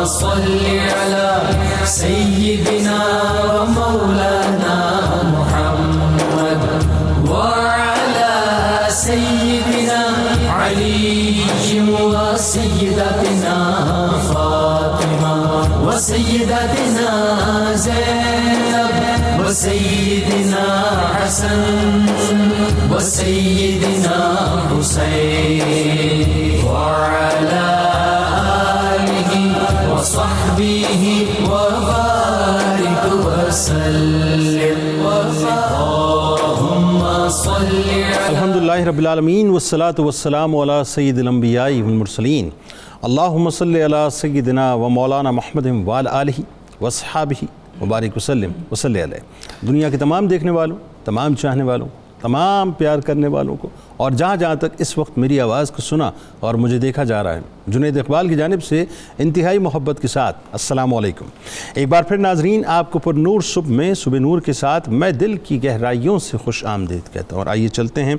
صل على سيدنا ومولانا محمد وعلى سيدنا علي وسيدتنا فاطمة وسيدتنا زينب وسيدنا حسن وسيدنا حسين وعلى آله وصحبه وبارك وسلم اللهم صل على الحمدللہ رب العالمین والصلاة والسلام علی سید الانبیاء والمرسلین اللہم صلی علی سیدنا و مولانا محمد وعلی آلہ واصحابہ مبارک وسلم وصلی علیہ۔ دنیا کے تمام دیکھنے والوں، تمام چاہنے والوں، تمام پیار کرنے والوں کو، اور جہاں جہاں تک اس وقت میری آواز کو سنا اور مجھے دیکھا جا رہا ہے، جنید اقبال کی جانب سے انتہائی محبت کے ساتھ السلام علیکم۔ ایک بار پھر ناظرین، آپ کو پر نور صبح میں صبح نور کے ساتھ میں دل کی گہرائیوں سے خوش آمدید کہتا ہوں، اور آئیے چلتے ہیں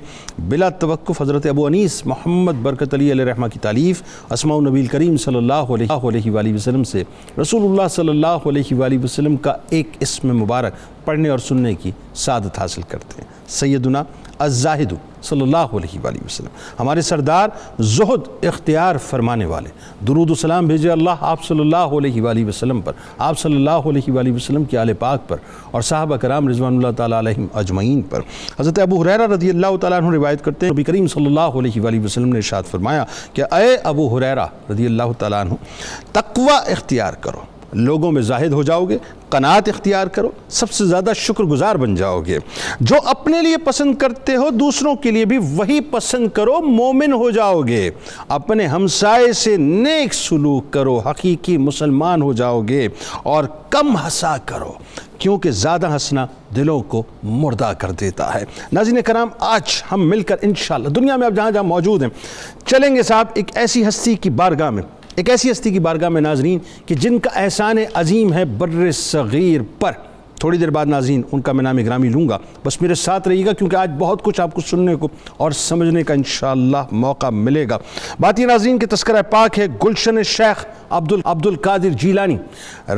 بلا توقف حضرت ابو انیس محمد برکت علی علیہ رحمہ کی تالیف اسماء النبی کریم صلی اللہ علیہ وآلہ وسلم سے رسول اللہ صلی اللہ علیہ وآلہ وسلم کا ایک اسم مبارک پڑھنے اور سننے کی سعادت حاصل کرتے ہیں۔ سیدنا الزاہد صلی اللہ علیہ وآلہ وسلم، ہمارے سردار زہد اختیار فرمانے والے، درود و سلام بھیجے اللہ آپ صلی اللہ علیہ وآلہ وسلم پر، آپ صلی اللہ علیہ وآلہ وسلم کے آل پاک پر اور صحابہ کرام رضوان اللہ تعالیٰ علیہم اجمعین پر۔ حضرت ابو ہریرہ رضی اللہ تعالیٰ عنہ روایت کرتے ہیں، نبی کریم صلی اللہ علیہ وآلہ وسلم نے ارشاد فرمایا کہ اے ابو ہریرہ رضی اللہ تعالیٰ عنہ، تقوی اختیار کرو، لوگوں میں زاہد ہو جاؤ گے، قناعت اختیار کرو، سب سے زیادہ شکر گزار بن جاؤ گے، جو اپنے لیے پسند کرتے ہو دوسروں کے لیے بھی وہی پسند کرو، مومن ہو جاؤ گے، اپنے ہمسائے سے نیک سلوک کرو، حقیقی مسلمان ہو جاؤ گے، اور کم ہنسا کرو کیونکہ زیادہ ہنسنا دلوں کو مردہ کر دیتا ہے۔ ناظرین کرام، آج ہم مل کر انشاءاللہ دنیا میں اب جہاں جہاں موجود ہیں چلیں گے صاحب ایک ایسی ہستی کی بارگاہ میں ناظرین کہ جن کا احسان عظیم ہے بر صغیر پر۔ تھوڑی دیر بعد ناظرین ان کا میں نام گرامی لوں گا، بس میرے ساتھ رہیے گا کیونکہ آج بہت کچھ آپ کو سننے کو اور سمجھنے کا انشاءاللہ موقع ملے گا۔ بات یہ ناظرین کہ تذکرہ پاک ہے گلشن شیخ عبد القادر جیلانی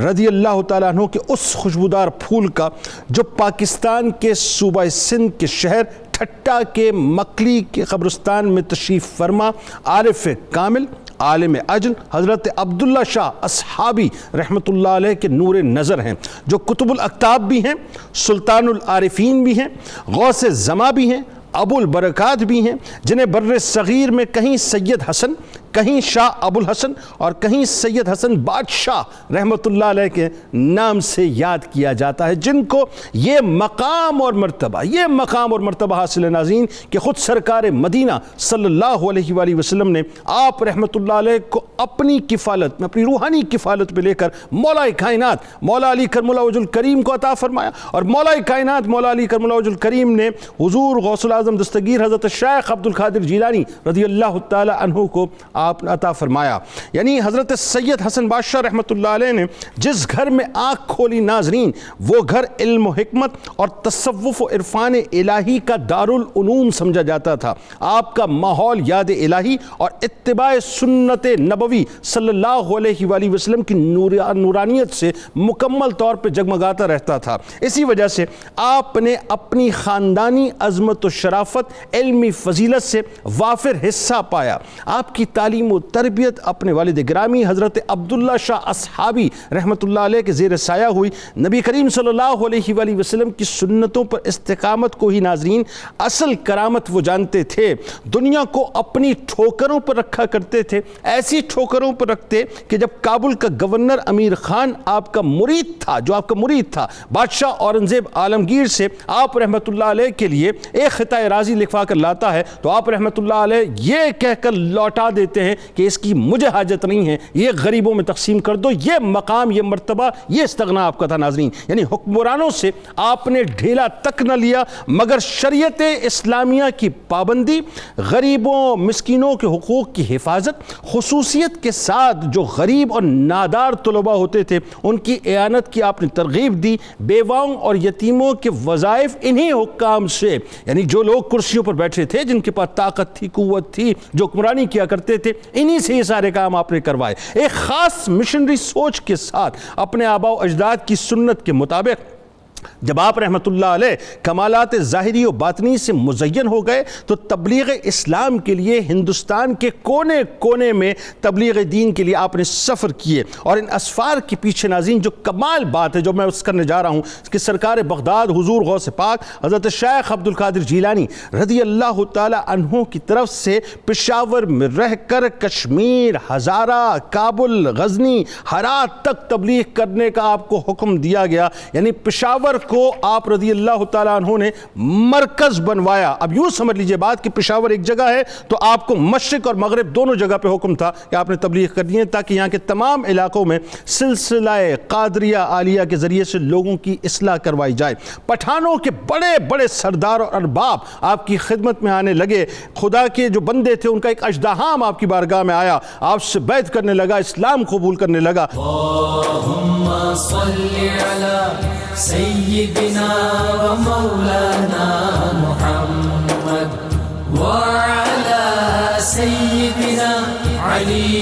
رضی اللہ تعالیٰ عنہ کے اس خوشبودار پھول کا جو پاکستان کے صوبہ سندھ کے شہر ٹھٹا کے مکلی کے قبرستان میں تشریف فرما عارف کامل عالم اجل حضرت عبداللہ شاہ اصحابی رحمۃ اللہ علیہ کے نور نظر ہیں، جو کتب الاکتاب بھی ہیں، سلطان العارفین بھی ہیں، غوث زماں بھی ہیں، ابو البرکات بھی ہیں، جنہیں بر صغیر میں کہیں سید حسن، کہیں شاہ ابو الحسن اور کہیں سید حسن بادشاہ رحمۃ اللہ علیہ کے نام سے یاد کیا جاتا ہے، جن کو یہ مقام اور مرتبہ حاصل ہے ناظرین کہ خود سرکار مدینہ صلی اللہ علیہ وآلہ وسلم نے آپ رحمۃ اللہ علیہ کو اپنی کفالت میں، اپنی روحانی کفالت میں لے کر مولا کائنات مولا علی کرم اللہ وجہ الکریم کو عطا فرمایا، اور مولا کائنات مولا علی کرم اللہ وجہ الکریم نے حضور غوث الاعظم دستگیر حضرت شیخ عبد القادر جیلانی رضی اللہ تعالی عنہ کو آپ نے عطا فرمایا۔ یعنی حضرت سید حسن بادشاہ رحمۃ اللہ علیہ نے جس گھر میں آنکھ کھولی ناظرین، وہ گھر علم و حکمت اور تصوف و عرفان الہی کا دارالعلوم سمجھا جاتا تھا۔ آپ کا ماحول یاد الہی اور اتباع سنت نبوی صلی اللہ علیہ وآلہ وسلم کی نورانیت سے مکمل طور پہ جگمگاتا رہتا تھا۔ اسی وجہ سے آپ نے اپنی خاندانی عظمت و شرافت، علمی فضیلت سے وافر حصہ پایا۔ آپ کی تعلیم و تربیت اپنے والد گرامی حضرت عبداللہ شاہ اصحابی رحمۃ اللہ علیہ کے زیر سایہ ہوئی۔ نبی کریم صلی اللہ علیہ وآلہ وسلم کی سنتوں پر استقامت کو ہی ناظرین اصل کرامت وہ جانتے تھے۔ دنیا کو اپنی ٹھوکروں پر رکھا کرتے تھے، ایسی ٹھوکروں پر رکھتے کہ جب کابل کا گورنر امیر خان آپ کا مرید تھا، بادشاہ اورنگزیب عالمگیر سے آپ رحمۃ اللہ علیہ کے لیے ایک خطۂ راضی لکھوا کر لاتا ہے تو آپ رحمۃ اللہ علیہ یہ کہہ کر لوٹا دیتے ہیں کہ اس کی مجھے حاجت نہیں ہے، یہ غریبوں میں تقسیم کر دو۔ یہ مقام، یہ مرتبہ، یہ استغنا آپ کا تھا ناظرین۔ یعنی حکمرانوں سے آپ نے ڈھیلا تک نہ لیا، مگر شریعت اسلامیہ کی پابندی، غریبوں مسکینوں کے حقوق کی حفاظت، خصوصیت کے ساتھ جو غریب اور نادار طلباء ہوتے تھے ان کی اعانت کی آپ نے ترغیب دی۔ بیواؤں اور یتیموں کے وظائف انہی حکام سے، یعنی جو لوگ کرسیوں پر بیٹھے تھے، جن کے پاس طاقت تھی، قوت تھی، جو حکمرانی کیا کرتے تھے، سکے، انہی سے یہ سارے کام آپ نے کروائے۔ ایک خاص مشنری سوچ کے ساتھ اپنے آباء و اجداد کی سنت کے مطابق جب آپ رحمۃ اللہ علیہ کمالات ظاہری و باطنی سے مزین ہو گئے تو تبلیغ اسلام کے لیے ہندوستان کے کونے کونے میں تبلیغ دین کے لیے آپ نے سفر کیے، اور ان اسفار کے پیچھے ناظرین جو کمال بات ہے جو میں اس کرنے جا رہا ہوں کہ سرکار بغداد حضور غوث پاک حضرت شیخ عبد القادر جیلانی رضی اللہ تعالی عنہ کی طرف سے پشاور میں رہ کر کشمیر، ہزارہ، کابل، غزنی، ہرات تک تبلیغ کرنے کا آپ کو حکم دیا گیا، یعنی پشاور کو آپ رضی اللہ تعالیٰ عنہ نے مرکز بنوایا۔ اب یوں سمجھ لیجئے بات کہ پشاور ایک جگہ ہے تو آپ کو مشرق اور مغرب دونوں جگہ پہ حکم تھا کہ آپ نے تبلیغ کرنی ہے، تاکہ یہاں کے تمام علاقوں میں سلسلہ قادریہ عالیہ کے ذریعے سے لوگوں کی اصلاح کروائی جائے۔ پٹھانوں کے بڑے بڑے سردار اور ارباب آپ کی خدمت میں آنے لگے، خدا کے جو بندے تھے ان کا ایک اژدہام آپ کی بارگاہ میں آیا، آپ سے بیعت کرنے لگا، اسلام قبول کرنے لگا۔ اللهم صل على سيدنا ومولانا محمد وعلى سيدنا علي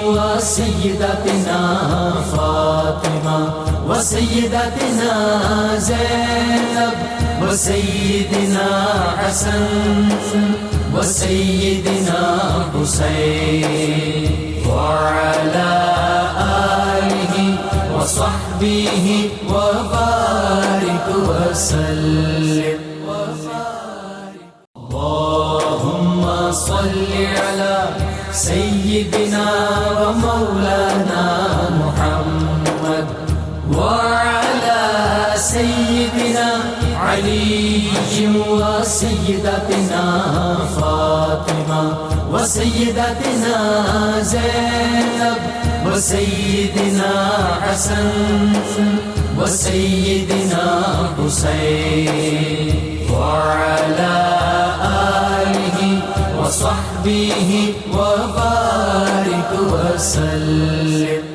وسيدتنا فاطمة وسيدتنا زينب وسيدنا حسن وسيدنا حسين وعلى آله وصحبه وبارك وسلم اللهم صل على سيدنا ومولانا محمد وعلى سيدنا علي وسيدتنا فاطمة وسيدتنا زينب وسيدنا حسن وسيدنا حسين وعلى آله وصحبه وبارك وسلم۔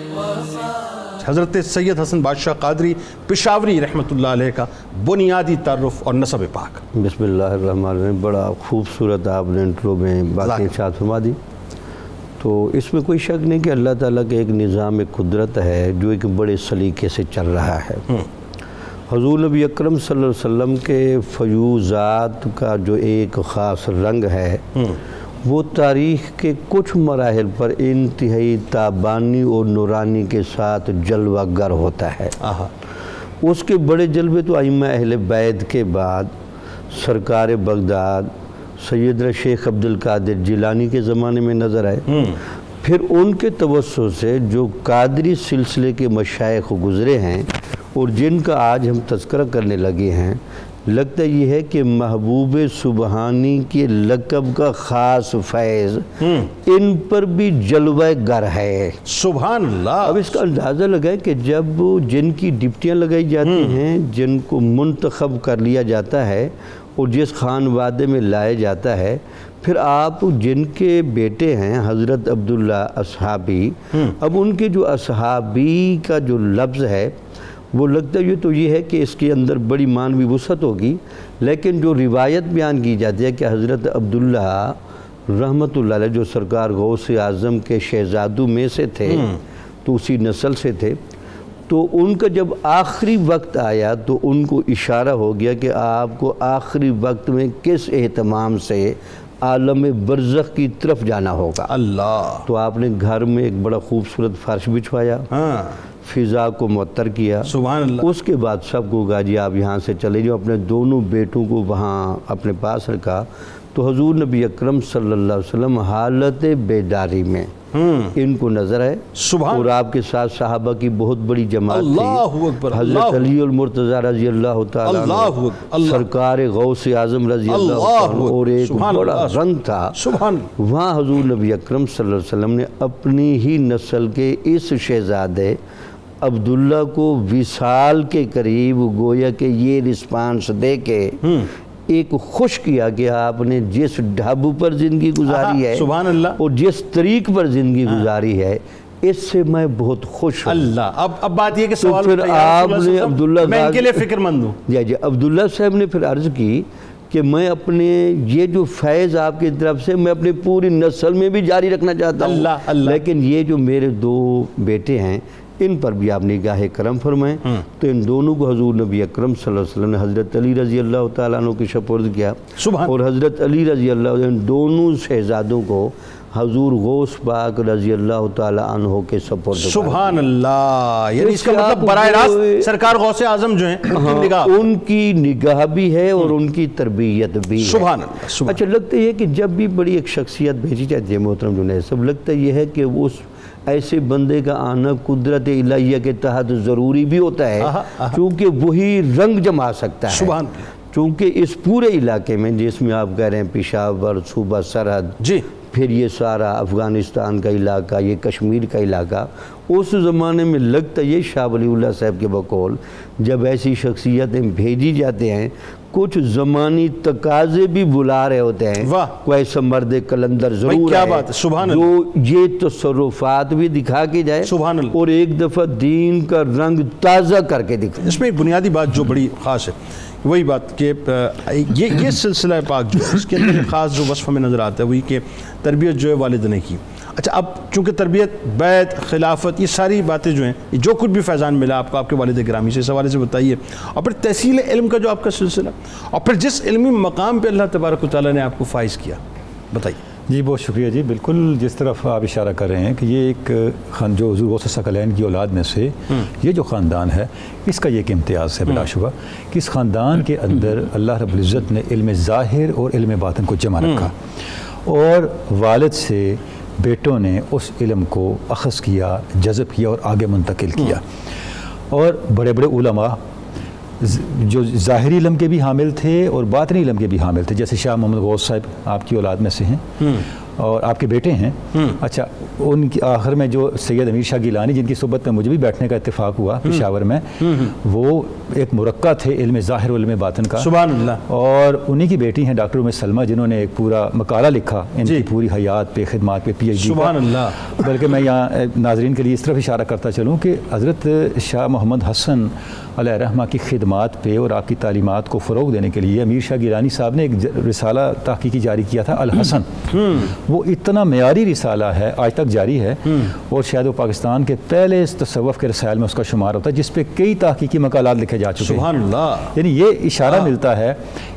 حضرت سید حسن بادشاہ قادری پشاوری رحمۃ اللہ علیہ کا بنیادی تعارف اور نسب پاک۔ بسم اللہ الرحمن الرحیم۔ بڑا خوبصورت آپ نے انٹرو میں باتیں ارشاد فرما دی۔ تو اس میں کوئی شک نہیں کہ اللہ تعالیٰ کا ایک نظام قدرت ہے جو ایک بڑے سلیقے سے چل رہا ہے۔ حضور نبی اکرم صلی اللہ علیہ وسلم کے فیوضات کا جو ایک خاص رنگ ہے وہ تاریخ کے کچھ مراحل پر انتہائی تابانی اور نورانی کے ساتھ جلوہ گر ہوتا ہے۔ اس کے بڑے جلوے تو ائمہ اہل بیت کے بعد سرکار بغداد سیدنا شیخ عبد القادر جیلانی کے زمانے میں نظر آئے، پھر ان کے توسط سے جو قادری سلسلے کے مشائخ گزرے ہیں اور جن کا آج ہم تذکرہ کرنے لگے ہیں، لگتا یہ ہے کہ محبوب سبحانی کے لقب کا خاص فیض ان پر بھی جلوہ گر ہے۔ سبحان اللہ۔ اب اس کا اندازہ لگائے کہ جب جن کی ڈپٹیاں لگائی جاتی ہیں، جن کو منتخب کر لیا جاتا ہے اور جس خانوادے میں لایا جاتا ہے، پھر آپ جن کے بیٹے ہیں حضرت عبداللہ اصحابی، اب ان کے جو اصحابی کا جو لفظ ہے وہ لگتا یہ ہے کہ اس کے اندر بڑی معنوی وسعت ہوگی، لیکن جو روایت بیان کی جاتی ہے کہ حضرت عبداللہ رحمۃ اللہ علیہ جو سرکار غوث اعظم کے شہزادوں میں سے تھے تو اسی نسل سے تھے، تو ان کا جب آخری وقت آیا تو ان کو اشارہ ہو گیا کہ آپ کو آخری وقت میں کس اہتمام سے عالم برزخ کی طرف جانا ہوگا۔ اللہ۔ تو آپ نے گھر میں ایک بڑا خوبصورت فرش بچھوایا، فضا کو معطر کیا، سبحان اللہ۔ اس کے بعد سب کو کہا جی آپ یہاں سے چلے جاؤ، اپنے دونوں بیٹوں کو وہاں اپنے پاس رکھا۔ تو حضور نبی اکرم صلی اللہ علیہ وسلم حالت بیداری میں ان کو نظر آئے، اور آپ کے ساتھ صحابہ کی بہت بڑی جماعت تھی۔ حضرت علی المرتضیٰ رضی اللہ تعالیٰ عنہ، سرکار غوث اعظم رضی اللہ عنہ، اور ایک بڑا رنگ تھا وہاں۔ حضور نبی اکرم صلی اللہ علیہ وسلم نے اپنی ہی نسل کے اس شہزادے عبداللہ کو وصال کے قریب گویا کہ یہ رسپانس دے کے ایک خوش کیا کہ آپ نے جس ڈھب پر زندگی گزاری ہے اور جس طریق پر زندگی گزاری ہے اس سے میں بہت خوش ہوں۔ اللہ۔ اب بات یہ کہ سوال پھر آپ نے عبداللہ میں ان کے لیے فکر مند ہوں۔ جی عبداللہ صاحب نے پھر عرض کی کہ میں اپنے یہ جو فیض آپ کی طرف سے میں اپنی پوری نسل میں بھی جاری رکھنا چاہتا ہوں، اللہ اللہ۔ لیکن یہ جو میرے 2 بیٹے ہیں ان پر بھی آپ نگاہ کرم فرمائیں۔ تو ان دونوں کو حضور نبی اکرم صلی اللہ علیہ وسلم نے حضرت علی رضی اللہ تعالیٰ عنہ کی سپرد کیا، سبحان۔ اور حضرت علی رضی اللہ عنہ ان دونوں شہزادوں کو حضور غوث پاک رضی اللہ تعالیٰ عنہ کے سپرد کر دیا۔ سبحان اللہ، یعنی اس کا اس سے مطلب آپ براہ کو- راست سرکار غوث اعظم جو ہیں ان کی نگاہ۔ ان کی نگاہ بھی ہے اور ان کی تربیت بھی ہے۔ سبحان اللہ، سبحان۔ اچھا، لگتا یہ ہے کہ جب بھی بڑی ایک شخصیت بھیجی جاتی ہے محترم جنید صاحب، لگتا یہ ہے کہ وہ اس ایسے بندے کا آنا قدرت الہیہ کے تحت ضروری بھی ہوتا ہے، چونکہ وہی رنگ جما سکتا ہے۔ سبحان۔ چونکہ اس پورے علاقے میں جس میں آپ کہہ رہے ہیں پشاور صوبہ سرحد، جی، پھر یہ سارا افغانستان کا علاقہ، یہ کشمیر کا علاقہ، اس زمانے میں لگتا یہ شاہ ولی اللہ صاحب کے بقول جب ایسی شخصیتیں بھیجی جاتے ہیں کچھ زمانی تقاضے بھی بلا رہے ہوتے ہیں، واہ، کوئی ایسا مرد کلندر ضرور کیا ہے بات ہے، سبحان جو یہ تصرفات بھی دکھا کے جائے سبحان اللہ۔ اور ایک دفعہ دین کا رنگ تازہ کر کے دکھائے۔ اس میں ایک بنیادی بات جو بڑی خاص ہے وہی بات کہ یہ سلسلہ پاک جو ہے اس کے اندر ایک خاص جو وصف ہمیں نظر آتا ہے وہی کہ تربیت جو ہے والد نے کی۔ اچھا، اب چونکہ تربیت، بیعت، خلافت، یہ ساری باتیں جو ہیں، یہ جو کچھ بھی فیضان ملا آپ کو آپ کے والد گرامی سے، اس حوالے سے بتائیے، اور پھر تحصیل علم کا جو آپ کا سلسلہ، اور پھر جس علمی مقام پہ اللہ تبارک و تعالیٰ نے آپ کو فائز کیا، بتائیے۔ جی بہت شکریہ جی، بالکل جس طرف آپ اشارہ کر رہے ہیں کہ یہ ایک جو حضور غوث ثقلین کی اولاد میں سے یہ جو خاندان ہے اس کا یہ ایک امتیاز ہے بلا شبہ کہ اس خاندان کے اندر اللہ رب العزت نے علم ظاہر اور علم باطن کو جمع رکھا، اور والد سے بیٹوں نے اس علم کو اخذ کیا، جذب کیا اور آگے منتقل کیا، اور بڑے بڑے علماء جو ظاہری علم کے بھی حامل تھے اور باطنی علم کے بھی حامل تھے، جیسے شاہ محمد غوث صاحب آپ کی اولاد میں سے ہیں اور آپ کے بیٹے ہیں۔ اچھا، ان کی آخر میں جو سید امیر شاہ گیلانی جن کی صحبت میں مجھے بھی بیٹھنے کا اتفاق ہوا پشاور میں، وہ ایک مرقع تھے علم ظاہر و علم باطن کا، سبحان اللہ۔ اور انہی کی بیٹی ہیں ڈاکٹر ام سلمہ جنہوں نے ایک پورا مقالہ لکھا ان کی پوری حیات پہ، خدمات پہ، پی ایچ ڈی کا۔ سبحان اللہ۔ بلکہ میں یہاں ناظرین کے لیے اس طرف اشارہ کرتا چلوں کہ حضرت شاہ محمد حسن علیہ رحمہ کی خدمات پہ اور آپ کی تعلیمات کو فروغ دینے کے لیے امیر شاہ گیلانی صاحب نے ایک رسالہ تحقیقی جاری کیا تھا الحسن۔ وہ اتنا معیاری رسالہ ہے، آج تک جاری ہے، اور شاید وہ پاکستان کے پہلے تصوف کے رسائل میں اس کا شمار ہوتا ہے، جس پہ کئی تحقیقی مقالات لکھے جا چکے ہیں۔ سبحان اللہ۔ یعنی یہ اشارہ ملتا ہے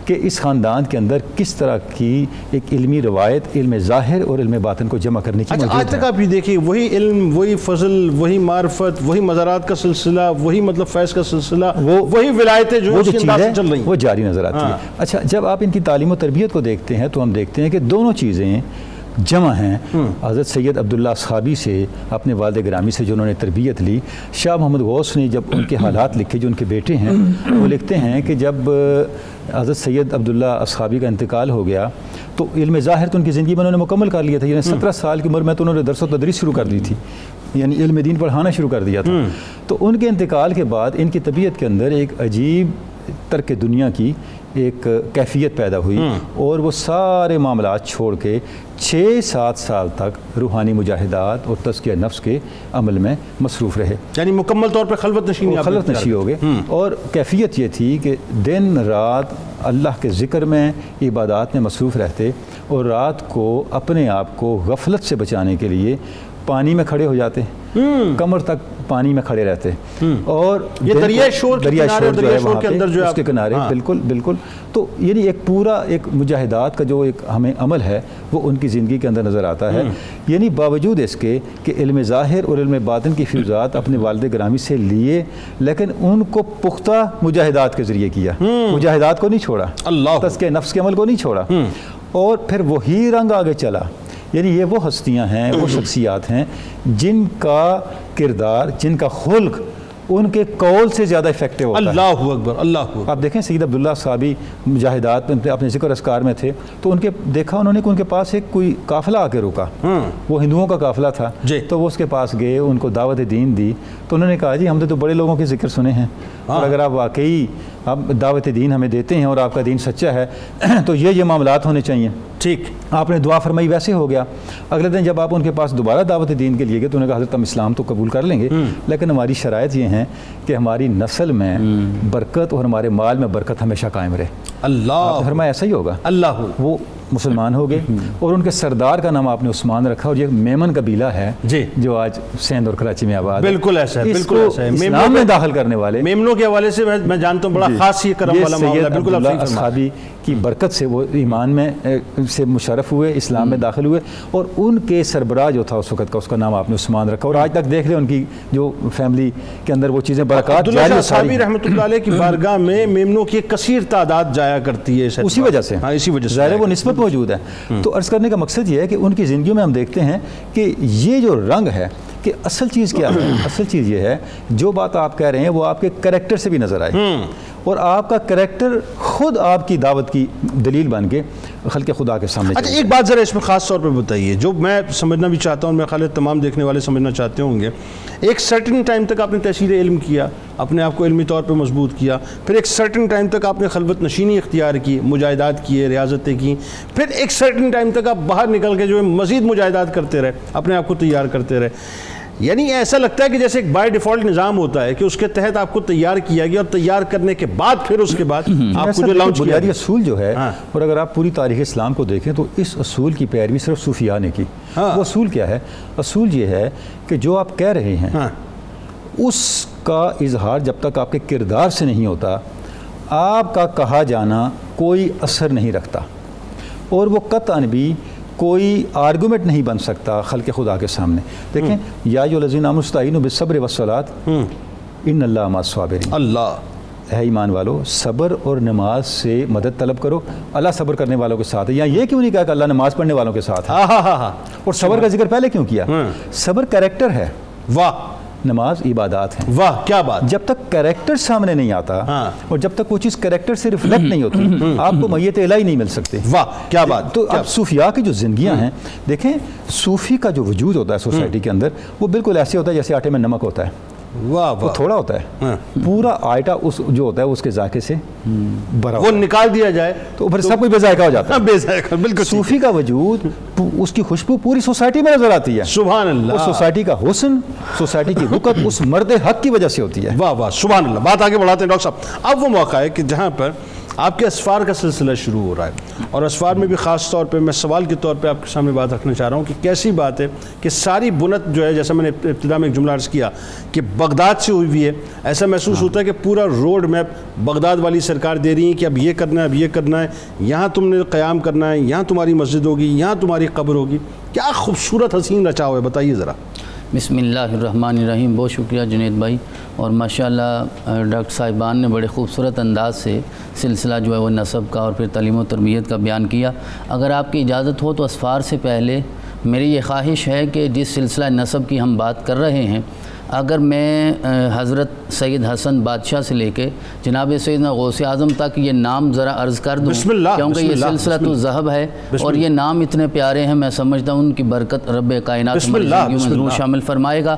کہ اس خاندان کے اندر کس طرح کی ایک علمی روایت علم ظاہر اور علم باطن کو جمع کرنے کی اچھا، آج موجود تک ہے۔ آپ یہ دیکھیے وہی علم، وہی فضل، وہی معرفت، وہی مزارات کا سلسلہ، وہی مطلب فیض کا سلسلہ، وہی ولایتیں جو وہ اس جو کے چیز انداز ہے سے چل رہی ہیں، وہ جاری نظر آتی ہے۔ اچھا، جب آپ ان کی تعلیم و تربیت کو دیکھتے ہیں تو ہم دیکھتے ہیں کہ دونوں چیزیں جمع ہیں۔ حضرت سید عبداللہ اصحابی سے، اپنے والد گرامی سے جو انہوں نے تربیت لی، شاہ محمد غوث نے جب ان کے حالات لکھے جو ان کے بیٹے ہیں، وہ لکھتے ہیں کہ جب حضرت سید عبداللہ اصحابی کا انتقال ہو گیا تو علم ظاہر تو ان کی زندگی میں انہوں نے مکمل کر لیا تھا، یعنی 17 سال کی عمر میں تو انہوں نے درس و تدریس شروع کر دی تھی، یعنی علم دین پڑھانا شروع کر دیا تھا۔ تو ان کے انتقال کے بعد ان کی طبیعت کے اندر ایک عجیب ترک دنیا کی ایک کیفیت پیدا ہوئی، اور وہ سارے معاملات چھوڑ کے 6-7 سال تک روحانی مجاہدات اور تزکیہ نفس کے عمل میں مصروف رہے، یعنی مکمل طور پر خلوت نشینی آپ نے خلوت نشی ہو گئے، اور کیفیت یہ تھی کہ دن رات اللہ کے ذکر میں، عبادات میں مصروف رہتے، اور رات کو اپنے آپ کو غفلت سے بچانے کے لیے پانی میں کھڑے ہو جاتے، کمر تک پانی میں کھڑے رہتے، اور یہ دریائے شور کے کنارے اور دریائے شور کے اندر جو اس کے کنارے، بالکل بالکل۔ تو یعنی ایک پورا ایک مجاہدات کا جو ایک ہمیں عمل ہے وہ ان کی زندگی کے اندر نظر آتا ہے، یعنی باوجود اس کے کہ علم ظاہر اور علم باطن کی فیوزات اپنے والد گرامی سے لیے، لیکن ان کو پختہ مجاہدات کے ذریعے کیا، مجاہدات کو نہیں چھوڑا، اللہ، تزکیہ نفس کے عمل کو نہیں چھوڑا، اور پھر وہی رنگ آگے چلا۔ یعنی یہ وہ ہستیاں ہیں، وہ شخصیات ہیں جن کا کردار، جن کا خلق ان کے قول سے زیادہ افیکٹو ہوتا ہے۔ اللہ اکبر، اللہ اکبر۔ آپ دیکھیں سید عبداللہ صحابی مجاہدات میں اپنے ذکر اذکار میں تھے، تو ان کے دیکھا انہوں نے کہ ان کے پاس ایک کوئی قافلہ آ کے رکا، وہ ہندوؤں کا قافلہ تھا، تو وہ اس کے پاس گئے، ان کو دعوت دین دی، تو انہوں نے کہا جی ہم نے تو بڑے لوگوں کے ذکر سنے ہیں، اور اگر آپ واقعی آپ دعوت دین ہمیں دیتے ہیں اور آپ کا دین سچا ہے تو یہ معاملات ہونے چاہیے۔ ٹھیک، آپ نے دعا فرمائی، ویسے ہو گیا۔ اگلے دن جب آپ ان کے پاس دوبارہ دعوت دین کے لیے گئے تو انہوں نے کہا حضرت ہم اسلام تو قبول کر لیں گے لیکن ہماری شرائط یہ ہیں کہ ہماری نسل میں برکت اور ہمارے مال میں برکت ہمیشہ قائم رہے. اللہ فرمایا ایسا ہی ہوگا. اللہ وہ مسلمان ہو گئے اور ان کے سردار کا نام آپ نے عثمان رکھا, اور یہ میمن قبیلہ ہے جی جو آج سندھ اور کراچی میں آباد ہے. بالکل ایسا ہے, اس بالکل کو ایسا ہے. اسلام میں داخل کرنے والے میمنوں کے حوالے سے میں جانتا ہوں بڑا خاص یہ کرم والا معاملہ ہے. بالکل آپ صحیح فرما اصحابی کی برکت سے وہ ایمان میں سے مشرف ہوئے, اسلام میں داخل ہوئے, اور ان کے سربراہ جو تھا اس وقت کا اس کا نام آپ نے عثمان رکھا, اور آج تک دیکھ لیں ان کی جو فیملی کے اندر وہ چیزیں برکات عبداللہ شاہ صحابی رحمۃ اللہ علیہ کی بارگاہ میں میمنوں کی ایک کثیر تعداد جایا کرتی ہے اسی وجہ سے. ہاں اسی وجہ سے ظاہر ہے وہ نسبت موجود ہے. تو عرض کرنے کا مقصد یہ ہے کہ ان کی زندگیوں میں ہم دیکھتے ہیں کہ یہ جو رنگ ہے کہ اصل چیز کیا ہے. اصل چیز یہ ہے جو بات آپ کہہ رہے ہیں وہ آپ کے کریکٹر سے بھی نظر آئے, اور آپ کا کریکٹر خود آپ کی دعوت کی دلیل بن کے خلق خدا کے سامنے. اچھا ایک بات ذرا اس میں خاص طور پہ بتائیے جو میں سمجھنا بھی چاہتا ہوں, میں خیال ہے تمام دیکھنے والے سمجھنا چاہتے ہوں گے. ایک سرٹن ٹائم تک آپ نے تحصیل علم کیا, اپنے آپ کو علمی طور پہ مضبوط کیا, پھر ایک سرٹن ٹائم تک آپ نے خلوت نشینی اختیار کی, مجاہدات کیے, ریاضتیں کی, پھر ایک سرٹن ٹائم تک آپ باہر نکل کے جو ہے مزید مجاہدات کرتے رہے, اپنے آپ کو تیار کرتے رہے. یعنی ایسا لگتا ہے کہ جیسے ایک بائی ڈیفالٹ نظام ہوتا ہے کہ اس کے تحت آپ کو تیار کیا گیا, اور تیار کرنے کے بعد پھر اس کے بعد آپ کو جو لانچ کیا بنیادی اصول جو ہے, اور اگر آپ پوری تاریخ اسلام کو دیکھیں تو اس اصول کی پیروی صرف صوفیاء نے کی. وہ اصول کیا ہے؟ اصول یہ ہے کہ جو آپ کہہ رہے ہیں اس کا اظہار جب تک آپ کے کردار سے نہیں ہوتا, آپ کا کہا جانا کوئی اثر نہیں رکھتا, اور وہ قطعاً بھی کوئی آرگومنٹ نہیں بن سکتا خلق خدا کے سامنے. دیکھیں یا ایھا الذین آمنوا استعینوا بالصبر والصلاۃ ان اللہ مع الصابرین. اللہ ہے ایمان والو, صبر اور نماز سے مدد طلب کرو, اللہ صبر کرنے والوں کے ساتھ ہے. یا یہ کیوں نہیں کہا کہ اللہ نماز پڑھنے والوں کے ساتھ ہے؟ اور صبر کا ذکر پہلے کیوں کیا؟ صبر کریکٹر ہے, واہ, نماز عبادات ہیں. واہ کیا بات. جب تک کریکٹر سامنے نہیں آتا اور جب تک وہ چیز کریکٹر سے ریفلیکٹ نہیں ہوتی آپ کو میت الہی نہیں مل سکتے. واہ کیا بات. تو اب صوفیاء کی جو زندگیاں ہیں, دیکھیں صوفی کا جو وجود ہوتا ہے سوسائٹی کے اندر وہ بالکل ایسے ہوتا ہے جیسے آٹے میں نمک ہوتا ہے. واہ وہ تھوڑا ہوتا ہے, پورا آٹا اس جو ہوتا ہے اس کے ذائقے سے بھرا, وہ نکال دیا جائے تو پھر سب کچھ بے ذائقہ ہو جاتا ہے. بے ذائقہ, بالکل. صوفی کا وجود اس کی خوشبو پوری سوسائٹی میں نظر آتی ہے. سبحان اللہ. اور سوسائٹی کا حسن, سوسائٹی کی رکت اس مرد حق کی وجہ سے ہوتی ہے. واہ واہ سبحان اللہ. بات آگے بڑھاتے ہیں ڈاکٹر صاحب. اب وہ موقع ہے کہ جہاں پر آپ کے اسفار کا سلسلہ شروع ہو رہا ہے, اور اسفار میں بھی خاص طور پہ میں سوال کے طور پہ آپ کے سامنے بات رکھنا چاہ رہا ہوں کہ کیسی بات ہے کہ ساری بنت جو ہے, جیسا میں نے ابتدا میں ایک جملہ عرض کیا کہ بغداد سے ہوئی ہوئی ہے, ایسا محسوس ہوتا ہے کہ پورا روڈ میپ بغداد والی سرکار دے رہی ہے کہ اب یہ کرنا ہے, اب یہ کرنا ہے, یہاں تم نے قیام کرنا ہے, یہاں تمہاری مسجد ہوگی, یہاں تمہاری قبر ہوگی. کیا خوبصورت حسین رچا ہوا ہے, بتائیے ذرا. بسم اللہ الرحمن الرحیم. بہت شکریہ جنید بھائی, اور ماشاءاللہ ڈاکٹر صاحبان نے بڑے خوبصورت انداز سے سلسلہ جو ہے وہ نسب کا اور پھر تعلیم و تربیت کا بیان کیا. اگر آپ کی اجازت ہو تو اسفار سے پہلے میری یہ خواہش ہے کہ جس سلسلہ نسب کی ہم بات کر رہے ہیں, اگر میں حضرت سید حسن بادشاہ سے لے کے جناب سیدنا غوث اعظم تک یہ نام ذرا عرض کر دوں, کیونکہ یہ سلسلہ تو ذہب ہے اور یہ نام اتنے پیارے ہیں, میں سمجھتا ہوں ان کی برکت رب کائنات ہماری زندگیوں میں ضرور شامل فرمائے گا.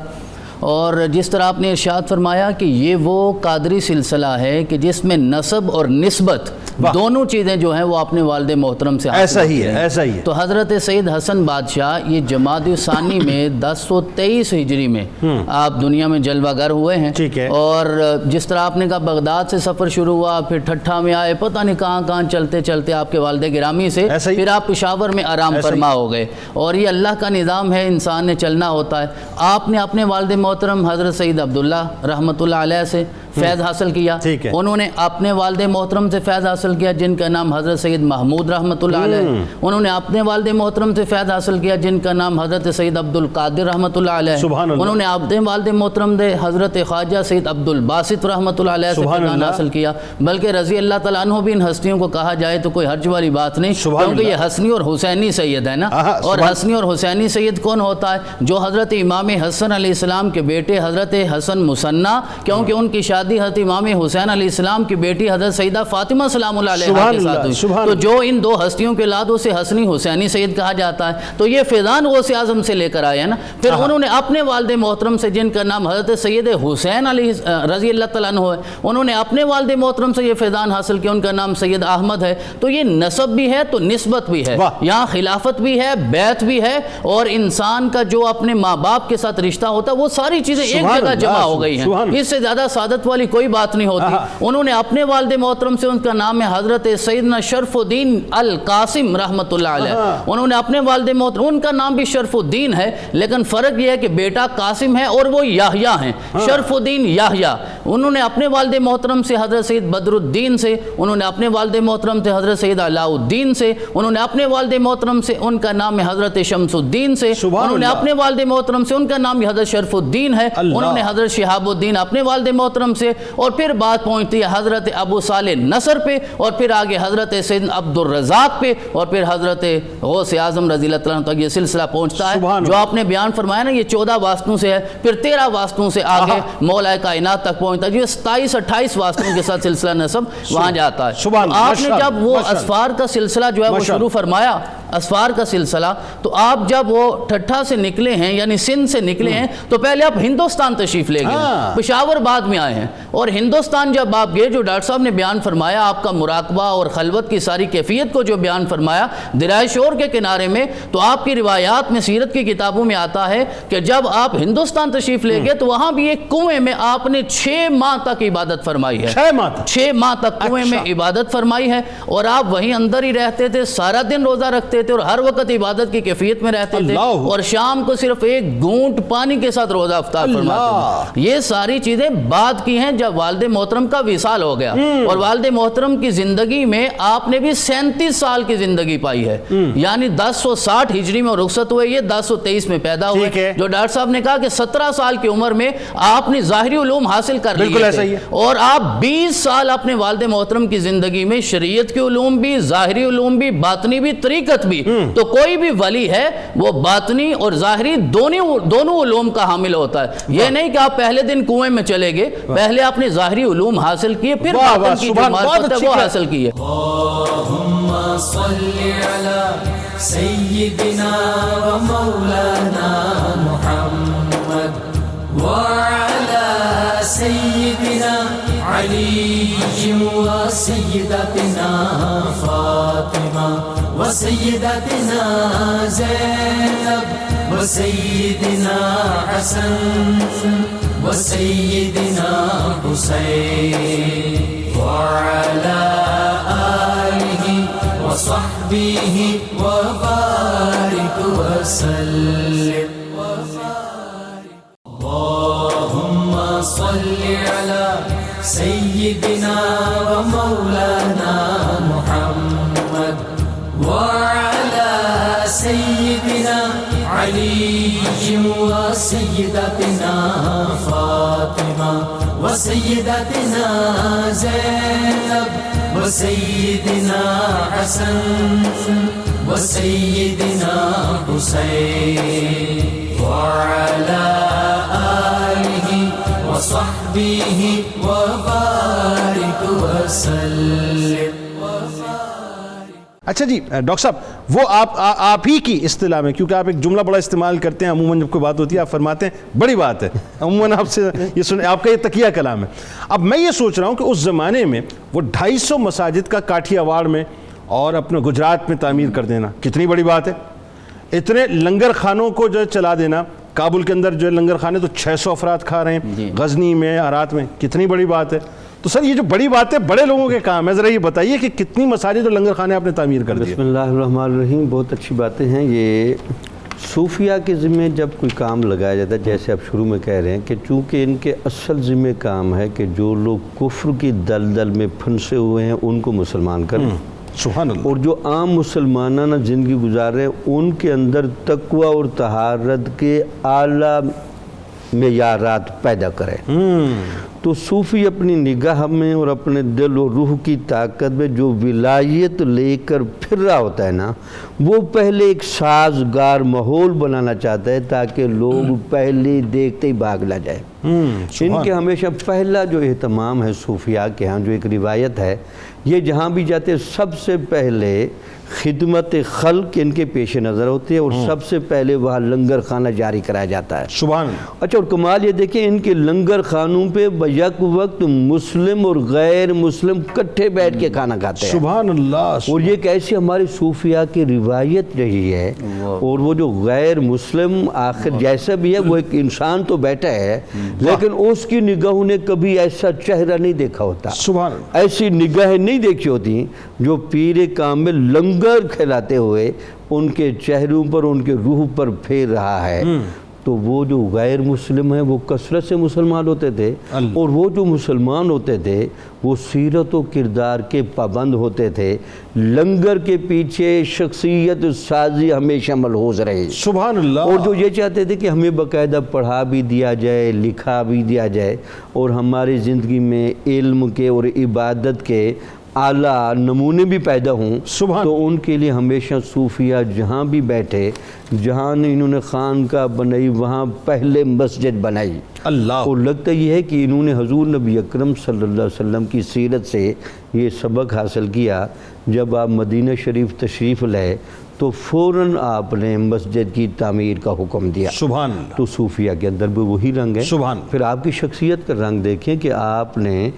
اور جس طرح آپ نے ارشاد فرمایا کہ یہ وہ قادری سلسلہ ہے کہ جس میں نسب اور نسبت دونوں چیزیں جو ہیں وہ اپنے والد محترم سے ایسا ہی ہے, ایسا ہی ہے. تو حضرت سید حسن بادشاہ یہ جمادی الثانی میں 1023 ہجری میں آپ دنیا میں جلوہ گر ہوئے ہیں. اور جس طرح آپ نے کہا بغداد سے سفر شروع ہوا, پھر ٹھٹھا میں آئے, پتہ نہیں کہاں کہاں چلتے چلتے آپ کے والد گرامی سے پھر آپ پشاور میں آرام فرما ہو گئے. اور یہ اللہ کا نظام ہے, انسان نے چلنا ہوتا ہے. آپ نے اپنے والد محترم حضرت سید عبداللہ رحمۃ اللہ علیہ سے فیض حاصل کیا, انہوں نے اپنے والد محترم سے فیض حاصل کیا جن کا نام حضرت سید محمود رحمۃ اللہ علیہ, انہوں نے اپنے والد محترم سے فیض حاصل کیا جن کا نام حضرت سید عبد القادر رحمۃ اللہ علیہ, انہوں نے اپنے والد محترم سے حضرت خواجہ سید عبد الباسط رحمۃ اللہ علیہ سے فیضان حاصل کیا. بلکہ رضی اللہ تعالیٰ عنہ بھی ان ہستیوں کو کہا جائے تو کوئی حرج والی بات نہیں, کیونکہ یہ حسنی اور حسینی سید ہے نا. اور حسنی اور حسینی سید کون ہوتا ہے؟ جو حضرت امام حسن علیہ السلام کے بیٹے حضرت حسن مثنیٰ, کیونکہ ان کی شادی شادی حضرت امام حسین علیہ السلام کی بیٹی حضرت سیدہ فاطمہ سلام اللہ علیہا کے ساتھ ہوئی، تو جو ان دو ہستیوں کے اولاد اسے حسنی حسینی سید کہا جاتا ہے، تو یہ فیضان غوث اعظم سے لے کر آئے ہیں نا۔ پھر انہوں نے اپنے والد محترم سے، جن کا نام حضرت سید حسین علیہ رضی اللہ تعالیٰ عنہ ہے، انہوں نے اپنے والد محترم سے یہ فیضان حاصل کیا، ان کا نام سید احمد ہے۔ تو یہ نسب بھی ہے تو نسبت بھی ہے، یہاں خلافت بھی ہے، بیعت بھی ہے، اور انسان کا جو اپنے ماں باپ کے ساتھ رشتہ ہوتا ہے وہ ساری چیزیں ایک جگہ جمع ہو گئی ہیں، اس سے زیادہ سعادت والی کوئی بات نہیں ہوتی۔ انہوں نے اپنے والد محترم سے، ان کا نام ہے حضرت سیدنا شرف الدین القاسم رحمۃ اللہ علیہ، انہوں نے اپنے والد محترم، ان کا نام بھی شرف الدین ہے، لیکن فرق یہ ہے کہ بیٹا قاسم ہے اور وہ یحییٰ ہیں، شرف الدین یحییٰ۔ انہوں نے اپنے والد محترم سے حضرت سید بدر الدین سے، انہوں نے اپنے والد محترم سے حضرت سید علاء الدین سے، انہوں نے اپنے والد محترم سے، ان کا نام ہے حضرت شمس الدین سے، انہوں نے اپنے والد محترم سے، ان کا نام بھی حضرت شرف الدین ہے، انہوں نے حضرت شہاب الدین اپنے والد محترم سے، اور پھر بات پہنچتی ہے حضرت ابو صالح نصر پہ، اور پھر آگے حضرت سید عبد الرزاق پہ، اور پھر حضرت غوث اعظم رضی اللہ عنہ تک یہ سلسلہ پہنچتا ہے۔ جو آپ نے بیان فرمایا نا یہ 14 واسطوں سے ہے، پھر 13 واسطوں سے آگے مولا کائنات تک پہنچتا ہے، جو 27-28 واسطوں کے ساتھ سلسلہ نسب وہاں جاتا ہے۔ آپ نے جب وہ اسفار کا سلسلہ جو ہے وہ شروع فرمایا، اسفار کا سلسلہ، تو آپ جب وہ ٹھٹھا سے نکلے ہیں یعنی سندھ سے نکلے ہیں تو پہلے آپ ہندوستان تشریف لے گئے، پشاور بعد میں آئے ہیں، اور ہندوستان جب آپ گئے، جو ڈاکٹر صاحب نے بیان فرمایا آپ کا مراقبہ اور خلوت کی ساری کیفیت کو جو بیان فرمایا دریائے شور کے کنارے میں، تو آپ کی روایات میں سیرت کی کتابوں میں آتا ہے کہ جب آپ ہندوستان تشریف لے گئے تو وہاں بھی ایک کنویں میں آپ نے 6 ماہ تک عبادت فرمائی ہے، 6 ماہ تک کنویں میں عبادت فرمائی ہے، اور آپ وہیں اندر ہی رہتے تھے، سارا دن روزہ رکھتے تھے اور ہر وقت عبادت کی کیفیت میں رہتے تھے، اور شام کو صرف ایک گھونٹ پانی کے ساتھ روزہ افطار فرماتے تھے۔ یہ ساری چیزیں بعد کی ہیں جب والد محترم کا وصال ہو گیا، اور والد محترم کی زندگی میں آپ نے بھی 37 سال کی زندگی پائی ہے، یعنی 1060 ہجری میں رخصت ہوئے، یہ 1023 میں پیدا ہوئے، جو ڈاکٹر صاحب نے کہا کہ 17 سال کی عمر میں آپ نے ظاہری علوم حاصل کر لیے تھے، اور آپ 20 سال اپنے والد محترم کی زندگی میں شریعت کے علوم بھی، ظاہری علوم بھی، باطنی بھی، طریقت بھی۔ تو کوئی بھی ولی ہے وہ باطنی اور ظاہری دونوں علوم کا حامل ہوتا ہے، یہ نہیں کہ آپ پہلے دن کنویں میں چلے گئے، پہلے آپ نے ظاہری علوم حاصل کیے، پھر باطن کی جو معرفت ہے وہ حاصل کی ہے۔ اللہم صلی علی سیدنا و مولانا محمد وعلی سیدنا علی و سیدتنا فاطمہ و سیدتنا زینب و سیدنا حسن و سیدنا حسین وعلی آلہ وصحبہ وبارک وسلم۔ اللہم صلی علی سیدنا و مولانا محمد وعلی سیدنا علی و سیدتنا فاطمہ و سیدتنا زینب و سیدنا حسن و سیدنا حسین وعلی آلہ وصحبہ وبارک وسلم۔ اچھا جی ڈاکٹر صاحب، وہ آپ ہی کی اصطلاح میں، کیونکہ آپ ایک جملہ بڑا استعمال کرتے ہیں عموماً جب کوئی بات ہوتی ہے آپ فرماتے ہیں بڑی بات ہے، عموماً آپ سے یہ سنیں، آپ کا یہ تقیہ کلام ہے۔ اب میں یہ سوچ رہا ہوں کہ اس زمانے میں وہ 250 مساجد کا کاٹھی واڑ میں اور اپنے گجرات میں تعمیر کر دینا کتنی بڑی بات ہے، اتنے لنگر خانوں کو جو چلا دینا، کابل کے اندر جو لنگر خانے تو 600 افراد کھا رہے ہیں، غزنی میں، ہرات میں، کتنی بڑی بات ہے۔ تو سر یہ جو بڑی بات ہے بڑے لوگوں کے کام ہے، ذرا یہ بتائیے کہ کتنی مساجد اور لنگر خانے آپ نے تعمیر کر دیے؟ بسم اللہ الرحمن الرحیم، بہت اچھی باتیں ہیں۔ یہ صوفیہ کے ذمہ جب کوئی کام لگایا جاتا ہے، جیسے آپ شروع میں کہہ رہے ہیں کہ چونکہ ان کے اصل ذمہ کام ہے کہ جو لوگ کفر کی دلدل میں پھنسے ہوئے ہیں ان کو مسلمان کریں، سبحان اللہ، اور جو عام مسلمانانہ زندگی گزار رہے ہیں ان کے اندر تقوی اور طہارت کے اعلیٰ معیارات پیدا کریں۔ تو صوفی اپنی نگاہ میں اور اپنے دل و روح کی طاقت میں جو ولایت لے کر پھر رہا ہوتا ہے نا، وہ پہلے ایک سازگار ماحول بنانا چاہتا ہے تاکہ لوگ پہلے دیکھتے ہی بھاگ نہ جائے۔ ان کے ہمیشہ پہلا جو اہتمام ہے صوفیاء کے ہاں، جو ایک روایت ہے، یہ جہاں بھی جاتے ہیں سب سے پہلے خدمت خلق ان کے پیش نظر ہوتی ہے، اور سب سے پہلے وہاں لنگر خانہ جاری کرایا جاتا ہے۔ سبحان اللہ۔ اچھا، اور کمال یہ دیکھیں ان کے لنگر خانوں پہ بیک وقت مسلم اور غیر مسلم کٹھے بیٹھ کے کھانا کھاتے ہیں۔ سبحان اللہ۔ اور یہ کیسی ہماری صوفیاء کی روایت رہی ہے۔ اور وہ جو غیر مسلم آخر جیسا بھی ہے وہ ایک انسان تو بیٹھا ہے، لیکن اس کی نگاہوں نے کبھی ایسا چہرہ نہیں دیکھا ہوتا، سبحان اللہ، ایسی نگاہیں نہیں دیکھی ہوتی جو پیر کامل لنگر کھلاتے ہوئے ان کے چہروں پر، ان کے روح پر پھیر رہا ہے۔ تو وہ جو غیر مسلم ہیں وہ کثرت سے مسلمان ہوتے تھے، اور وہ جو مسلمان ہوتے تھے وہ سیرت و کردار کے پابند ہوتے تھے، لنگر کے پیچھے شخصیت سازی ہمیشہ ملحوظ رہے۔ سبحان اللہ۔ اور جو یہ چاہتے تھے کہ ہمیں باقاعدہ پڑھا بھی دیا جائے، لکھا بھی دیا جائے، اور ہماری زندگی میں علم کے اور عبادت کے اعلیٰ نمونے بھی پیدا ہوں، تو ان کے لیے ہمیشہ صوفیاء جہاں بھی بیٹھے، جہاں انہوں نے خانقاہ بنائی وہاں پہلے مسجد بنائی۔ اللہ۔ اور لگتا یہ ہے کہ انہوں نے حضور نبی اکرم صلی اللہ علیہ وسلم کی سیرت سے یہ سبق حاصل کیا۔ جب آپ مدینہ شریف تشریف لائے تو فوراً آپ نے مسجد کی تعمیر کا حکم دیا۔ سبحان اللہ۔ تو صوفیاء کے اندر بھی وہی رنگ ہے۔ سبحان۔ پھر آپ کی شخصیت کا رنگ دیکھیں کہ آپ نے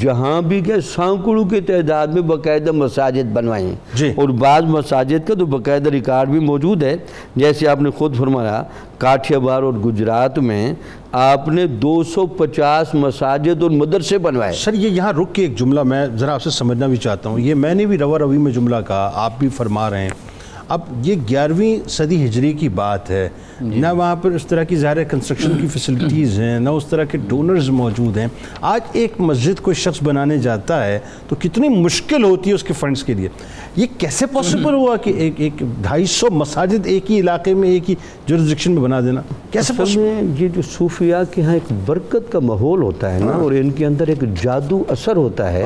جہاں بھی گئے سینکڑوں کی تعداد میں باقاعدہ مساجد بنوائیں، اور بعض مساجد کا تو باقاعدہ ریکارڈ بھی موجود ہے، جیسے آپ نے خود فرمایا کاٹھیا بار اور گجرات میں آپ نے 250 مساجد اور مدرسے بنوائے۔ سر یہ یہاں رک کے ایک جملہ میں ذرا آپ سے سمجھنا بھی چاہتا ہوں، یہ میں نے بھی روا روی میں جملہ کہا، آپ بھی فرما رہے ہیں۔ اب یہ 11ویں صدی ہجری کی بات ہے، نہ وہاں پر اس طرح کی ظاہر کنسٹرکشن کی فیسلٹیز ہیں، نہ اس طرح کے ڈونرز موجود ہیں۔ آج ایک مسجد کوئی شخص بنانے جاتا ہے تو کتنی مشکل ہوتی ہے اس کے فنڈز کے لیے۔ یہ کیسے پاسبل ہوا کہ ایک 250 مساجد ایک ہی علاقے میں ایک ہی جورسڈکشن میں بنا دینا؟ کیسے پاسبل؟ یہ جو صوفیاء کے ہاں ایک برکت کا ماحول ہوتا ہے نا، اور ان کے اندر ایک جادو اثر ہوتا ہے۔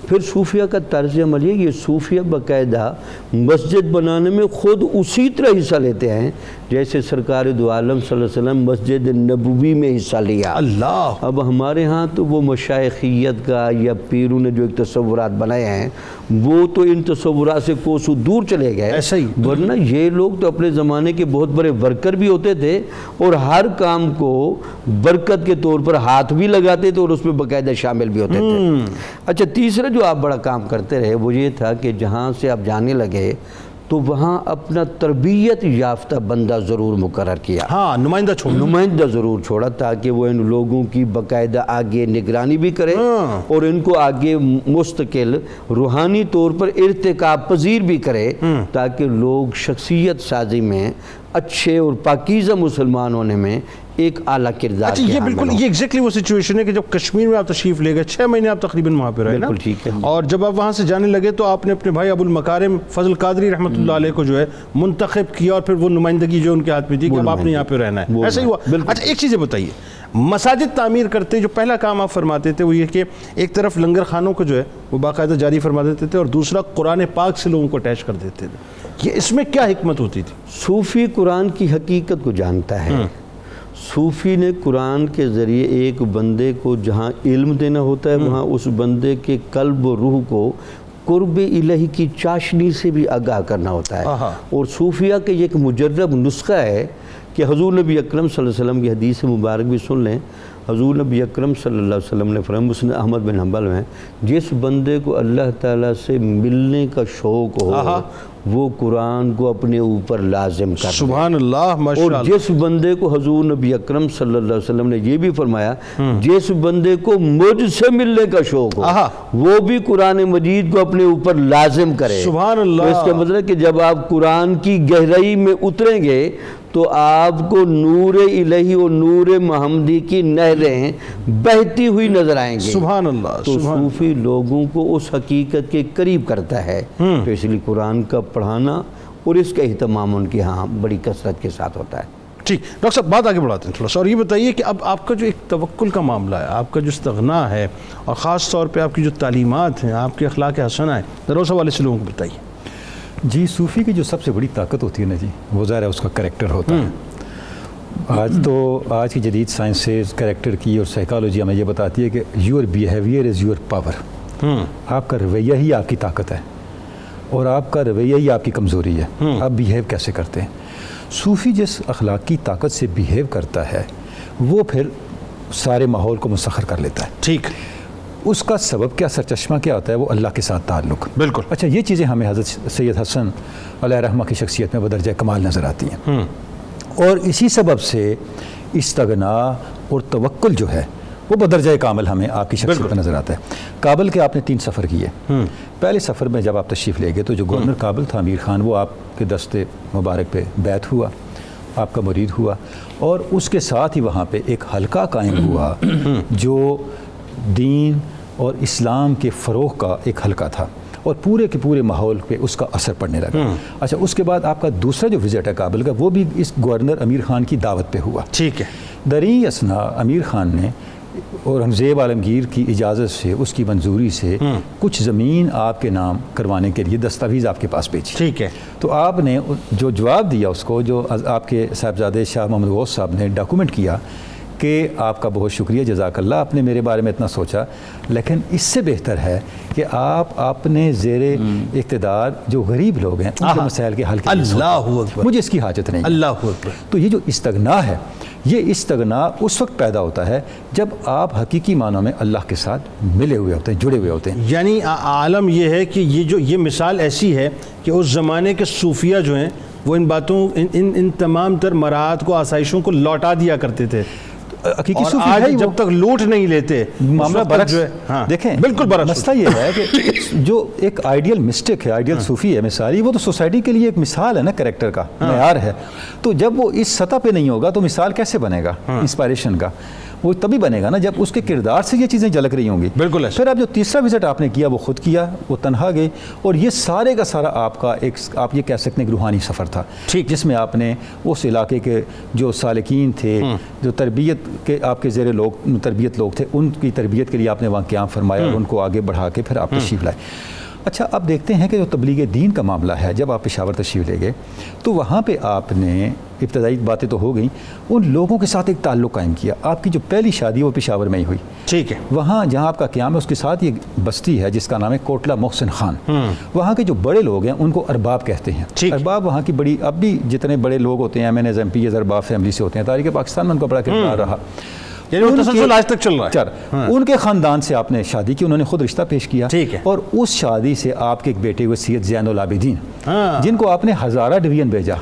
پھر صوفیاء کا طرز عمل یہ صوفیاء باقاعدہ مسجد بنانے میں خود اسی طرح حصہ لیتے ہیں جیسے سرکار دو عالم صلی اللہ علیہ وسلم مسجد نبوی میں حصہ لیا۔ اللہ۔ اب ہمارے ہاں تو وہ مشائخیت کا یا پیروں نے جو ایک تصورات بنائے ہیں وہ تو ان تصورات سے کوسوں دور چلے گئے، ایسا ہی۔ ورنہ یہ لوگ تو اپنے زمانے کے بہت بڑے ورکر بھی ہوتے تھے، اور ہر کام کو برکت کے طور پر ہاتھ بھی لگاتے تھے اور اس میں باقاعدہ شامل بھی ہوتے تھے۔ اچھا، تیسرا جو آپ بڑا کام کرتے رہے وہ یہ تھا کہ جہاں سے آپ جانے لگے تو وہاں اپنا تربیت یافتہ بندہ ضرور مقرر کیا۔ ہاں، نمائندہ ضرور چھوڑا تاکہ وہ ان لوگوں کی باقاعدہ آگے نگرانی بھی کرے اور ان کو آگے مستقل روحانی طور پر ارتقاب پذیر بھی کرے، تاکہ لوگ شخصیت سازی میں اچھے اور پاکیزہ مسلمان ہونے میں ایک اعلیٰ کردار اچھا، یہ بالکل یہ ایگزیکٹلی وہ سچویشن ہے کہ جب کشمیر میں آپ تشریف لے گئے 6 مہینے آپ تقریباً وہاں پہ رہے نا، بالکل ٹھیک ہے، اور جب آپ وہاں سے جانے لگے تو آپ نے اپنے بھائی ابو المکارم فضل قادری رحمۃ اللہ علیہ کو جو ہے منتخب کیا، اور پھر وہ نمائندگی جو ان کے ہاتھ میں تھی کہ اب آپ نے یہاں پہ رہنا ہے، ایسا ہی ہوا۔ اچھا، ایک چیز بتائیے، مساجد تعمیر کرتے جو پہلا کام آپ فرماتے تھے وہ یہ کہ ایک طرف لنگر خانوں کو جو ہے وہ باقاعدہ جاری فرما دیتے تھے، اور دوسرا قرآن پاک سے لوگوں کو اٹیچ کر دیتے تھے، یہ اس میں کیا حکمت ہوتی تھی؟ صوفی قرآن کی حقیقت کو جانتا ہے۔ صوفی نے قرآن کے ذریعے ایک بندے کو جہاں علم دینا ہوتا ہے وہاں اس بندے کے قلب و روح کو قرب الہی کی چاشنی سے بھی آگاہ کرنا ہوتا ہے۔ اور صوفیہ کے یہ ایک مجرب نسخہ ہے کہ حضور نبی اکرم صلی اللہ علیہ وسلم کی حدیث مبارک بھی سن لیں۔ حضور نبی اکرم صلی اللہ علیہ وسلم نے فرمایا مسند احمد بن حنبل میں، جس بندے کو اللہ تعالیٰ سے ملنے کا شوق ہو وہ قرآن کو اپنے اوپر لازم کر لے۔ سبحان اللہ، ماشاءاللہ۔ اور جس بندے کو حضور نبی اکرم صلی اللہ علیہ وسلم نے یہ بھی فرمایا جس بندے کو مجھ سے ملنے کا شوق ہو وہ بھی قرآن مجید کو اپنے اوپر لازم کرے۔ سبحان اللہ۔ تو اس کا مطلب کہ جب آپ قرآن کی گہرائی میں اتریں گے تو آپ کو نور الہی اور نور محمدی کی نہریں بہتی ہوئی نظر آئیں گے۔ سبحان اللہ۔ تو صوفی لوگوں کو اس حقیقت کے قریب کرتا ہے، تو اس لیے قرآن کا پڑھانا اور اس کا اہتمام ان کے ہاں بڑی کثرت کے ساتھ ہوتا ہے۔ ٹھیک ڈاکٹر صاحب بات آگے بڑھاتے ہیں تھوڑا سا، اور یہ بتائیے کہ اب آپ کا جو ایک توکل کا معاملہ ہے، آپ کا جو استغنا ہے، اور خاص طور پہ آپ کی جو تعلیمات ہیں، آپ کے اخلاق حسنہ ہیں، ذرا اس حوالے سے لوگوں کو بتائیے۔ جی صوفی کی جو سب سے بڑی طاقت ہوتی ہے نا جی، وہ ظاہر ہے اس کا کریکٹر ہوتا ہے۔ آج کی جدید سائنسز کریکٹر کی اور سائیکالوجی ہمیں یہ بتاتی ہے کہ your behaviour is your power, آپ کا رویہ ہی آپ کی طاقت ہے اور آپ کا رویہ ہی آپ کی کمزوری ہے، آپ بیہیو کیسے کرتے ہیں۔ صوفی جس اخلاقی طاقت سے بیہیو کرتا ہے وہ پھر سارے ماحول کو مسخر کر لیتا ہے۔ ٹھیک، اس کا سبب کیا، سرچشمہ کیا ہوتا ہے، وہ اللہ کے ساتھ تعلق۔ بالکل۔ اچھا، یہ چیزیں ہمیں حضرت سید حسن علیہ رحمہ کی شخصیت میں بدرجہ کمال نظر آتی ہیں، اور اسی سبب سے استغنا اور توکل جو ہے وہ بدرجہ کامل ہمیں آپ کی شخصیت میں نظر آتا ہے۔ کابل کے آپ نے 3 سفر کیے۔ پہلے سفر میں جب آپ تشریف لے گئے تو جو گورنر کابل تھا امیر خان، وہ آپ کے دست مبارک پہ بیعت ہوا، آپ کا مرید ہوا، اور اس کے ساتھ ہی وہاں پہ ایک حلقہ قائم ہوا جو دین اور اسلام کے فروغ کا ایک حلقہ تھا، اور پورے کے پورے ماحول پہ اس کا اثر پڑنے لگا۔ اچھا، اس کے بعد آپ کا دوسرا جو وزٹ ہے کابل کا، وہ بھی اس گورنر امیر خان کی دعوت پہ ہوا۔ ٹھیک ہے۔ دریں اثنا امیر خان نے اورنگزیب عالمگیر کی اجازت سے، اس کی منظوری سے کچھ زمین آپ کے نام کروانے کے لیے دستاویز آپ کے پاس بھیجی۔ ٹھیک ہے۔ تو آپ نے جو جواب دیا اس کو، جو آپ کے صاحبزادے شاہ محمد غوث صاحب نے ڈاکومنٹ کیا کہ آپ کا بہت شکریہ، جزاک اللہ، آپ نے میرے بارے میں اتنا سوچا، لیکن اس سے بہتر ہے کہ آپ اپنے زیر اقتدار جو غریب لوگ ہیں ان کے مسائل کے حل کے لیے سوچیں۔ اللہ اکبر، مجھے اس کی حاجت نہیں۔ اللہ اکبر۔ تو یہ جو استغنا ہے، یہ استغنا اس وقت پیدا ہوتا ہے جب آپ حقیقی معنوں میں اللہ کے ساتھ ملے ہوئے ہوتے ہیں، جڑے ہوئے ہوتے ہیں۔ یعنی عالم یہ ہے کہ یہ مثال ایسی ہے کہ اس زمانے کے صوفیہ جو ہیں وہ ان باتوں، ان تمام تر مراحت کو، آسائشوں کو لوٹا دیا کرتے تھے، حقیقی اور صوفی آج ہے ہی جب وہ۔ تک لوٹ نہیں لیتے معاملہ برعکس جو ہے، ہاں دیکھیں، بالکل برعکس۔ مسئلہ یہ ہے کہ جو ایک آئیڈیل مسٹک ہے، آئیڈیل صوفی ہے مثالی، وہ تو سوسائٹی کے لیے ایک مثال ہے نا، کریکٹر کا معیار ہے۔ تو جب وہ اس سطح پہ نہیں ہوگا تو مثال کیسے بنے گا انسپائریشن کا؟ وہ تبھی بنے گا نا جب اس کے کردار سے یہ چیزیں جھلک رہی ہوں گی۔ بالکل ایسا۔ پھر اب جو تیسرا وزٹ آپ نے کیا وہ خود کیا، وہ تنہا گئے، اور یہ سارے کا سارا آپ کا ایک، آپ یہ کہہ سکتے ہیں، روحانی سفر تھا، جس میں آپ نے اس علاقے کے جو سالکین تھے، جو تربیت کے آپ کے زیر تربیت لوگ تھے، ان کی تربیت کے لیے آپ نے وہاں قیام فرمایا اور ان کو آگے بڑھا کے پھر آپ تشریف لائے۔ اچھا، اب دیکھتے ہیں کہ جو تبلیغ دین کا معاملہ ہے، جب آپ پشاور تشریف لے گئے تو وہاں پہ آپ نے ابتدائی باتیں تو ہو گئیں، ان لوگوں کے ساتھ ایک تعلق قائم کیا۔ آپ کی جو پہلی شادی وہ پشاور میں ہی ہوئی۔ ٹھیک ہے۔ وہاں جہاں آپ کا قیام ہے اس کے ساتھ یہ بستی ہے جس کا نام ہے کوٹلہ محسن خان۔ وہاں کے جو بڑے لوگ ہیں ان کو ارباب کہتے ہیں۔ ارباب وہاں کی بڑی، اب بھی جتنے بڑے لوگ ہوتے ہیں MNs MPs ارباب فیملی سے ہوتے ہیں۔ تاریخ پاکستان میں ان کا بڑا کردار رہا، یعنی وہ تسلسل آج تک چل رہا ہے۔ ان کے خاندان سے آپ نے شادی کی، انہوں نے خود رشتہ پیش کیا، ٹھیک ہے، اور اس شادی سے آپ کے ایک بیٹے ہوئے سید زین العابدین، جن کو آپ نے ہزارہ ڈویژن بھیجا،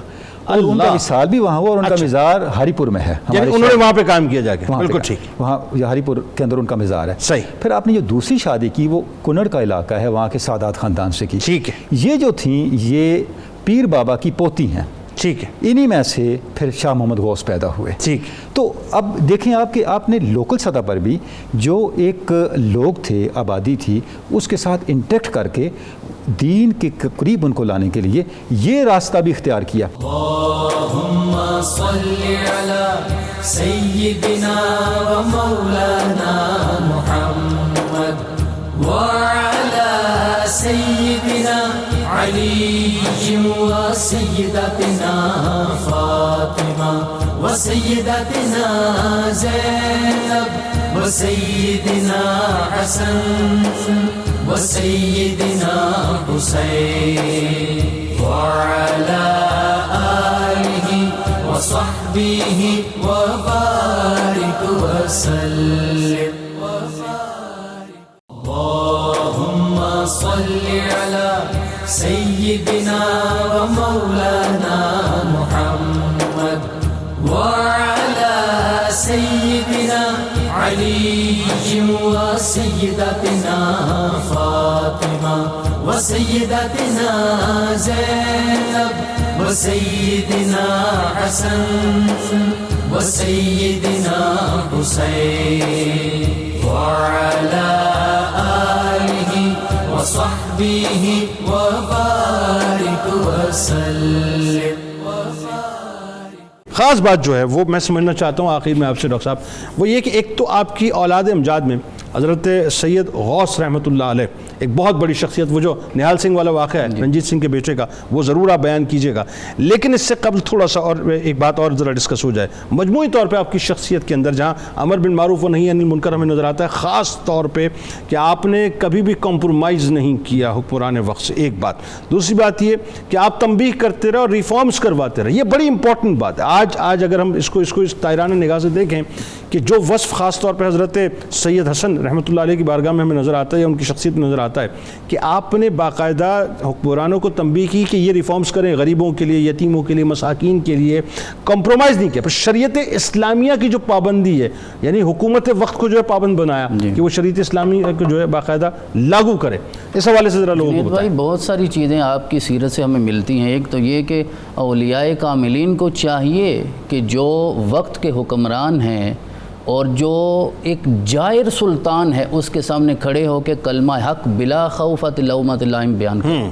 اور ان کا وصال بھی وہاں ہوا، اور ان کا مزار ہری پور میں ہے۔ یعنی انہوں نے وہاں پہ کام کیا جا کے، بالکل ٹھیک، وہاں ہری پور کے اندر ان کا مزار ہے۔ صحیح۔ پھر آپ نے جو دوسری شادی کی وہ کنڑ کا علاقہ ہے، وہاں کے سادات خاندان سے کی۔ ٹھیک ہے۔ یہ جو تھیں یہ پیر بابا کی پوتی ہیں۔ ٹھیک ہے۔ انہی میں سے پھر شاہ محمد غوث پیدا ہوئے۔ ٹھیک۔ تو اب دیکھیں آپ کہ آپ نے لوکل سطح پر بھی جو ایک لوگ تھے، آبادی تھی، اس کے ساتھ انٹیکٹ کر کے دین کے قریب ان کو لانے کے لیے یہ راستہ بھی اختیار کیا۔ اللہم صلی علی سیدنا و مولانا محمد وعلی سیدنا علی و سیدتنا فاطمہ و سیدتنا زینب و سیدنا حسن و سیدنا حسین وعلی آلہ و صحبہ و بارک وسلم۔ اللہم صلی علی سیدنا و مولانا محمد وعلی سیدنا علی و سیدتنا فاطمہ و سیدتنا زینب و سیدنا حسن و سیدنا حسین وعلی آلہ و صحبہ و بارک وسلم۔ خاص بات جو ہے وہ میں سمجھنا چاہتا ہوں آخر میں آپ سے ڈاکٹر صاحب، وہ یہ کہ ایک تو آپ کی اولاد امجاد میں حضرت سید غوث رحمۃ اللہ علیہ ایک بہت بڑی شخصیت، وہ جو نہال سنگھ والا واقعہ ہے رنجیت سنگھ کے بیٹے کا، وہ ضرور آپ بیان کیجیے گا، لیکن اس سے قبل تھوڑا سا اور ایک بات اور ذرا ڈسکس ہو جائے مجموعی طور پہ آپ کی شخصیت کے اندر، جہاں امر بالمعروف و نہی عن المنکر ہمیں نظر آتا ہے خاص طور پہ کہ آپ نے کبھی بھی کمپرومائز نہیں کیا حکمران وقت سے، ایک بات۔ دوسری بات یہ کہ آپ تنبیہ کرتے رہے اور ریفارمز کرواتے رہے، یہ بڑی امپورٹنٹ بات ہے۔ آج اگر ہم اس کو اس تائرانہ نگاہ سے دیکھیں کہ جو وصف خاص طور پہ حضرت سید حسن رحمۃ اللہ علیہ کی بارگاہ میں ہمیں نظر آتا ہے یا ان کی شخصیت میں نظر آتا ہے کہ آپ نے باقاعدہ حکمرانوں کو تنبیہ کی کہ یہ ریفارمز کریں، غریبوں کے لیے، یتیموں کے لیے، مساکین کے لیے، کمپرومائز نہیں کیا۔ پھر شریعت اسلامیہ کی جو پابندی ہے، یعنی حکومت وقت کو جو ہے پابند بنایا کہ وہ شریعت اسلامی کو جو ہے باقاعدہ لاگو کرے۔ اس حوالے سے ذرا لوگوں کو بتائیں۔ بہت ساری چیزیں آپ کی سیرت سے ہمیں ملتی ہیں۔ ایک تو یہ کہ اولیاء کاملین کو چاہیے کہ جو وقت کے حکمران ہیں اور جو ایک جائر سلطان ہے اس کے سامنے کھڑے ہو کے کلمہ حق بلا خوفت لومۃ لائم بیان کریں،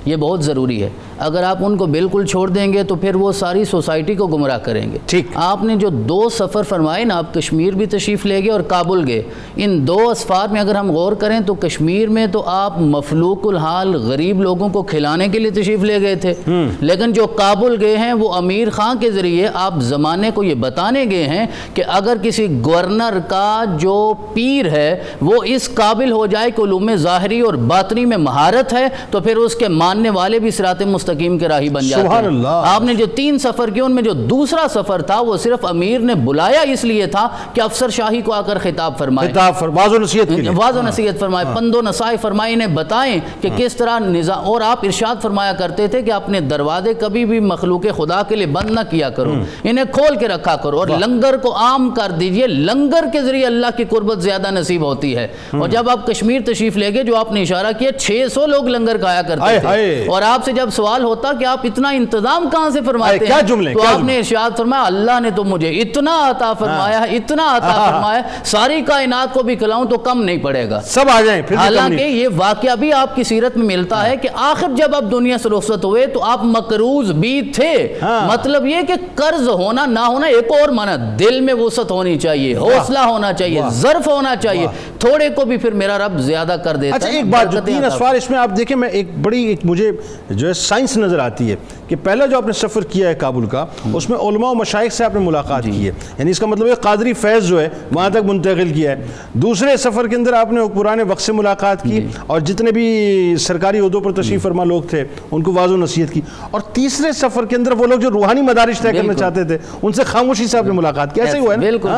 یہ بہت ضروری ہے۔ اگر آپ ان کو بالکل چھوڑ دیں گے تو پھر وہ ساری سوسائٹی کو گمراہ کریں گے۔ ٹھیک، آپ نے جو 2 سفر فرمائے نا، آپ کشمیر بھی تشریف لے گئے اور کابل گئے، ان 2 اسفار میں اگر ہم غور کریں تو کشمیر میں تو آپ مفلوق الحال غریب لوگوں کو کھلانے کے لیے تشریف لے گئے تھے، لیکن جو کابل گئے ہیں وہ امیر خان کے ذریعے آپ زمانے کو یہ بتانے گئے ہیں کہ اگر کسی گورنر کا جو پیر ہے وہ اس قابل ہو جائے کہ علوم ظاہری اور باطنی میں مہارت ہے تو پھر اس کے ماننے والے بھی صراط مستقیم کے راہی بن جاتے سبحان ہیں۔ اللہ۔ آپ نے جو 3 سفر کیے ان میں جو دوسرا سفر تھا وہ صرف امیر نے بلایا اس لیے تھا کہ افسر شاہی کو آ کر خطاب فرمائے، واضح و نصیحت کے لیے، واضح و نصیحت فرمائے، پند و نصائح فرمائے، انہیں بتائیں کہ کس طرح نظام، اور آپ ارشاد فرمایا کرتے تھے کہ اپنے دروازے کبھی بھی مخلوق خدا کے لیے بند نہ کیا کرو، انہیں کھول کے رکھا کرو، اور لنگر کو عام کر دیجئے، لنگر کے ذریعے اللہ کی قربت زیادہ نصیب ہوتی ہے۔ اور جب آپ کشمیر تشریف لے گئے، جو آپ نے اشارہ کیا 600 لوگ لنگر کھایا کرتے تھے، اور آپ سے جب سوال ہوتا کہ آپ اتنا انتظام کہاں سے فرماتے ہیں تو آپ نے ارشاد فرمایا اللہ نے تو مجھے اتنا عطا فرمایا ہے، اتنا عطا فرمایا، ساری کائنات کو بھی کھلاؤں تو کم نہیں پڑے گا، سب آ جائیں۔ حالانکہ یہ واقعہ بھی آپ کی سیرت میں ملتا ہے کہ آخر جب آپ دنیا سے رخصت ہوئے تو آپ مقروض بھی تھے، مطلب یہ کہ قرض ہونا نہ ہونا ایک اور معنی، دل میں وسعت ہونی چاہیے، حوصلہ ہونا چاہیے، ظرف ہونا چاہیے، تھوڑے کو بھی پھر میرا رب زیادہ کر دیتا ہے۔ اچھا ایک بات، جو 3 اسفار اس میں آپ دیکھیں، میں ایک بڑی مجھے جو ہے سائنس نظر آتی ہے کہ پہلا جو آپ نے سفر کیا ہے کابل کا، اس میں علماء و مشائخ سے آپ نے ملاقات کی ہے، یعنی اس کا مطلب ہے قادری فیض جو ہے وہاں تک منتقل کیا ہے۔ دوسرے سفر کے اندر آپ نے حکمران وقت سے ملاقات کی اور جتنے بھی سرکاری عہدوں پر تشریف فرما لوگ تھے ان کو واضح و نصیحت کی، اور تیسرے سفر کے اندر وہ لوگ جو روحانی مدارج طے کرنا چاہتے تھے ان سے خاموشی سے آپ نے ملاقات کی، ایسے ہی ہوا ہے نا؟ بالکل۔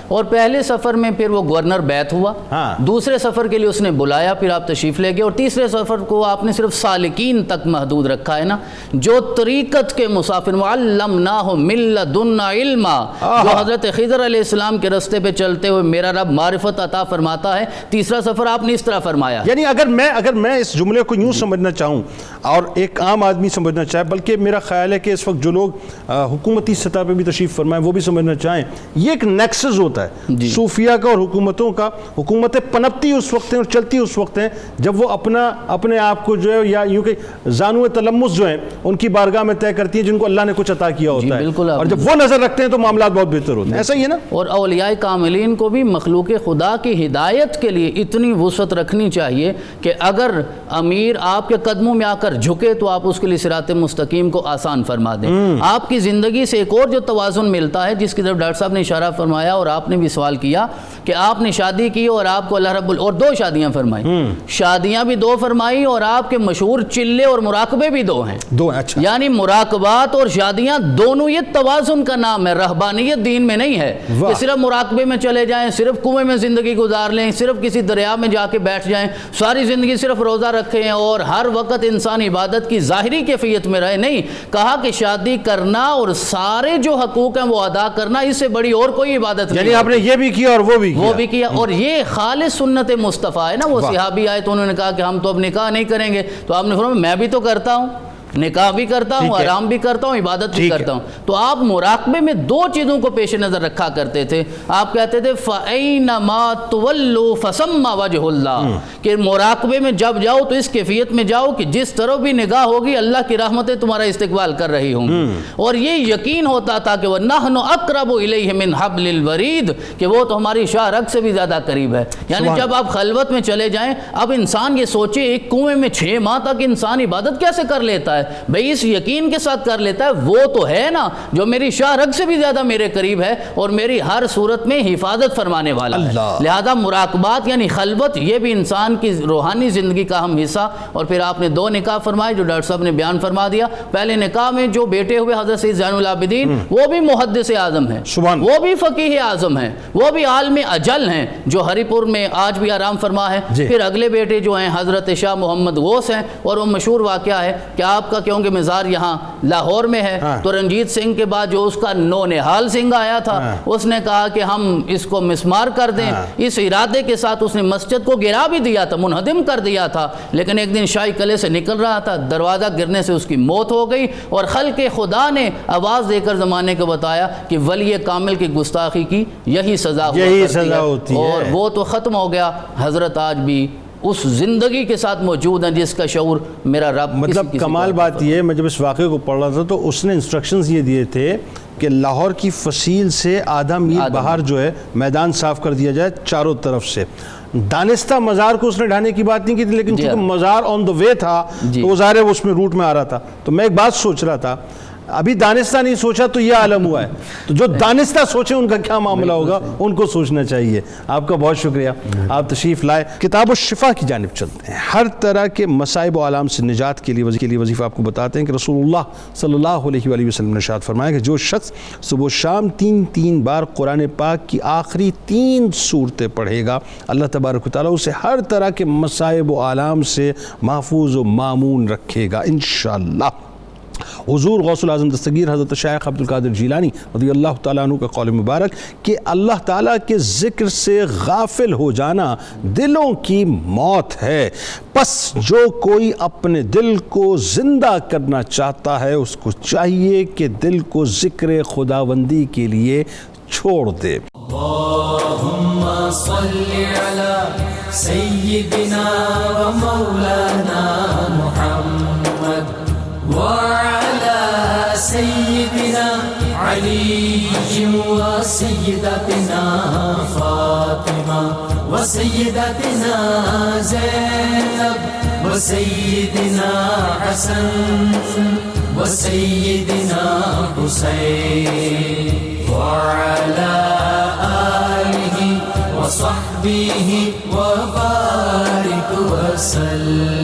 اور پہلے سفر میں پھر وہ گورنر بیعت ہوا، دوسرے سفر کے لیے اس نے بلایا، پھر آپ تشریف لے گئے، اور تیسرے سفر کو آپ نے صرف سالکین تک محدود رکھا ہے نا، جو طریقت کے مسافر، وعلمناہ من لدنا علما، جو حضرت خضر علیہ السلام کے راستے پہ چلتے ہوئے میرا رب معرفت عطا فرماتا ہے۔ تیسرا سفر آپ نے اس طرح فرمایا، یعنی اگر میں اس جملے کو یوں سمجھنا چاہوں اور ایک عام آدمی سمجھنا چاہے، بلکہ میرا خیال ہے کہ اس وقت جو لوگ حکومتی سطح پہ بھی تشریف فرمائیں وہ بھی سمجھنا چاہیں، یہ ایک نیکسس ہوتا ہے صوفیہ کا اور حکومتوں کا۔ حکومتیں پنپتی اس وقت ہیں اور چلتی اس وقت ہیں جب وہ اپنے آپ کو جو ہے یا یوں کہ زانو تلمس جو ہیں ان کی بارگاہ میں طے کرتی ہیں جن کو اللہ نے کچھ عطا کیا ہوتا ہے، اور جب وہ نظر رکھتے ہیں تو معاملات بہت بہتر ہوتے ہیں، ایسا ہی ہے نا؟ اور اولیاء کاملین کو بھی مخلوق خدا کی ہدایت کے لیے اتنی وسعت رکھنی چاہیے کہ اگر امیر آپ کے قدموں میں آ کر جھکے تو آپ اس کے لیے صراط مستقیم کو آسان فرما دیں۔ آپ کی زندگی سے ایک اور جو توازن ملتا ہے جس کی طرف ڈاکٹر صاحب نے اشارہ فرمایا اور آپ نے بھی سوال کیا کہ آپ نے شادی کی اور آپ کو اللہ رب اور 2 شادیاں فرمائی، شادیاں بھی 2 فرمائی اور آپ کے مشہور چلے اور مراقبے بھی 2 ہیں، اچھا، یعنی مراقبات اور شادیاں دونوں یہ توازن کا نام ہے، رہبانیت دین میں نہیں ہے کہ صرف مراقبے میں چلے جائیں، صرف کنویں میں زندگی گزار لیں، صرف کسی دریا میں جا کے بیٹھ جائیں، ساری زندگی صرف روزہ رکھیں اور ہر وقت انسان عبادت کی ظاہری کیفیت میں رہے۔ نہیں، کہا کہ شادی کرنا اور سارے جو حقوق ہیں وہ ادا کرنا، اس سے بڑی اور کوئی عبادت نہیں، یعنی آپ نے یہ بھی کیا اور وہ بھی کیا، اور یہ خالص سنت مصطفیٰ ہے نا۔ وہ صحابی آئے تو انہوں نے کہا کہ ہم تو اب نکاح نہیں کریں گے، تو آپ نے فرمایا میں بھی تو کرتا ہوں، نکاح بھی کرتا ہوں، آرام بھی کرتا ہوں، عبادت بھی کرتا ہوں. تو آپ مراقبے میں دو چیزوں کو پیش نظر رکھا کرتے تھے. آپ کہتے تھے فَأَيْنَمَا تُوَلُّوا فَثَمَّ وَجْهُ اللَّهِ، کہ مراقبے میں جب جاؤ تو اس کیفیت میں جاؤ کہ جس طرف بھی نگاہ ہوگی اللہ کی رحمتیں تمہارا استقبال کر رہی ہوں گی. اور یہ یقین ہوتا تھا کہ وَنَحْنُ أَقْرَبُ إِلَيْهِ مِنْ حَبْلِ الْوَرِيدِ، کہ وہ تو ہماری شاہ رگ سے بھی زیادہ قریب ہے. یعنی جب آپ خلوت میں چلے جائیں، اب انسان یہ سوچے ایک کنویں میں 6 ماہ تک انسان عبادت کیسے کر لیتا ہے؟ بھئی اس یقین کے ساتھ کر لیتا ہے وہ تو ہے نا جو میری شاہ رگ سے بھی زیادہ میرے قریب ہے اور میری ہر صورت میں حفاظت فرمانے والا ہے. لہذا مراقبات یعنی خلوت یہ بھی انسان کی روحانی زندگی کا اہم حصہ. اور پھر آپ نے 2 نکاح فرمائے جو ڈاکٹر صاحب نے بیان فرما دیا. پہلے نکاح میں جو بیٹے ہوئے حضرت سید زین العابدین وہ بھی محدث اعظم ہیں، وہ بھی فقیہ اعظم ہیں، وہ بھی عالم اجل ہیں جو ہری پور میں آج بھی آرام فرما ہے. پھر اگلے بیٹے جو ہیں حضرت شاہ محمد غوث ہیں، اور وہ مشہور واقعہ ہے کہ آپ کا کیونکہ مزار یہاں لاہور میں ہے تو رنجیت سنگھ کے بعد جو اس کا نونہال سنگھ آیا تھا اس نے کہا کہ ہم اس کو مسمار کر دیں. اس ارادے کے ساتھ اس نے مسجد کو گرا بھی دیا تھا، منہدم کر دیا تھا. لیکن ایک دن شاہی قلعے سے نکل رہا تھا، دروازہ گرنے سے اس کی موت ہو گئی اور خلق خدا نے آواز دے کر زمانے کو بتایا کہ ولی کامل کی گستاخی کی یہی سزا ہوتی ہے. اور وہ تو ختم ہو گیا. حضرت آج بھی اس زندگی کے ساتھ موجود ہیں جس کا شعور میرا رب. مطلب کمال بات یہ ہے، میں جب اس واقعے کو پڑھ رہا تھا تو اس نے انسٹرکشنز یہ دیے تھے کہ لاہور کی فصیل سے آدھا میل باہر جو ہے میدان صاف کر دیا جائے چاروں طرف سے. دانستہ مزار کو اس نے ڈھانے کی بات نہیں کی تھی، لیکن چونکہ مزار آن دا وے تھا تو وہ ظاہر ہے اس میں روٹ میں آ رہا تھا. تو میں ایک بات سوچ رہا تھا، ابھی دانستہ نہیں سوچا تو یہ عالم ہوا ہے. تو جو دانستہ سوچیں ان کا کیا معاملہ ہوگا، ان کو سوچنا چاہیے. آپ کا بہت شکریہ، آپ تشریف لائے. کتاب الشفا کی جانب چلتے ہیں. ہر طرح کے مصائب و آلام سے نجات کے لیے وظیفہ آپ کو بتاتے ہیں کہ رسول اللہ صلی اللہ علیہ وآلہ وسلم نے ارشاد فرمایا کہ جو شخص صبح و شام 3 بار قرآن پاک کی آخری 3 سورتیں پڑھے گا، اللہ تبارک و تعالیٰ اسے ہر طرح کے مصائب و آلام سے محفوظ و مامون رکھے گا انشاءاللہ. حضور غوث العظم دستگیر حضرت شیخ عبد القادر جیلانی رضی اللہ تعالیٰ عنہ کا قول مبارک کہ اللہ تعالیٰ کے ذکر سے غافل ہو جانا دلوں کی موت ہے. پس جو کوئی اپنے دل کو زندہ کرنا چاہتا ہے اس کو چاہیے کہ دل کو ذکر خداوندی کے لیے چھوڑ دے. اللہم صلی علی سیدنا و مولانا محمد وعلى سيدنا علي وسيدتنا فاطمة وسيدتنا زينب وسيدنا حسن وسيدنا حسين وعلى آله وصحبه وبارك وسلم.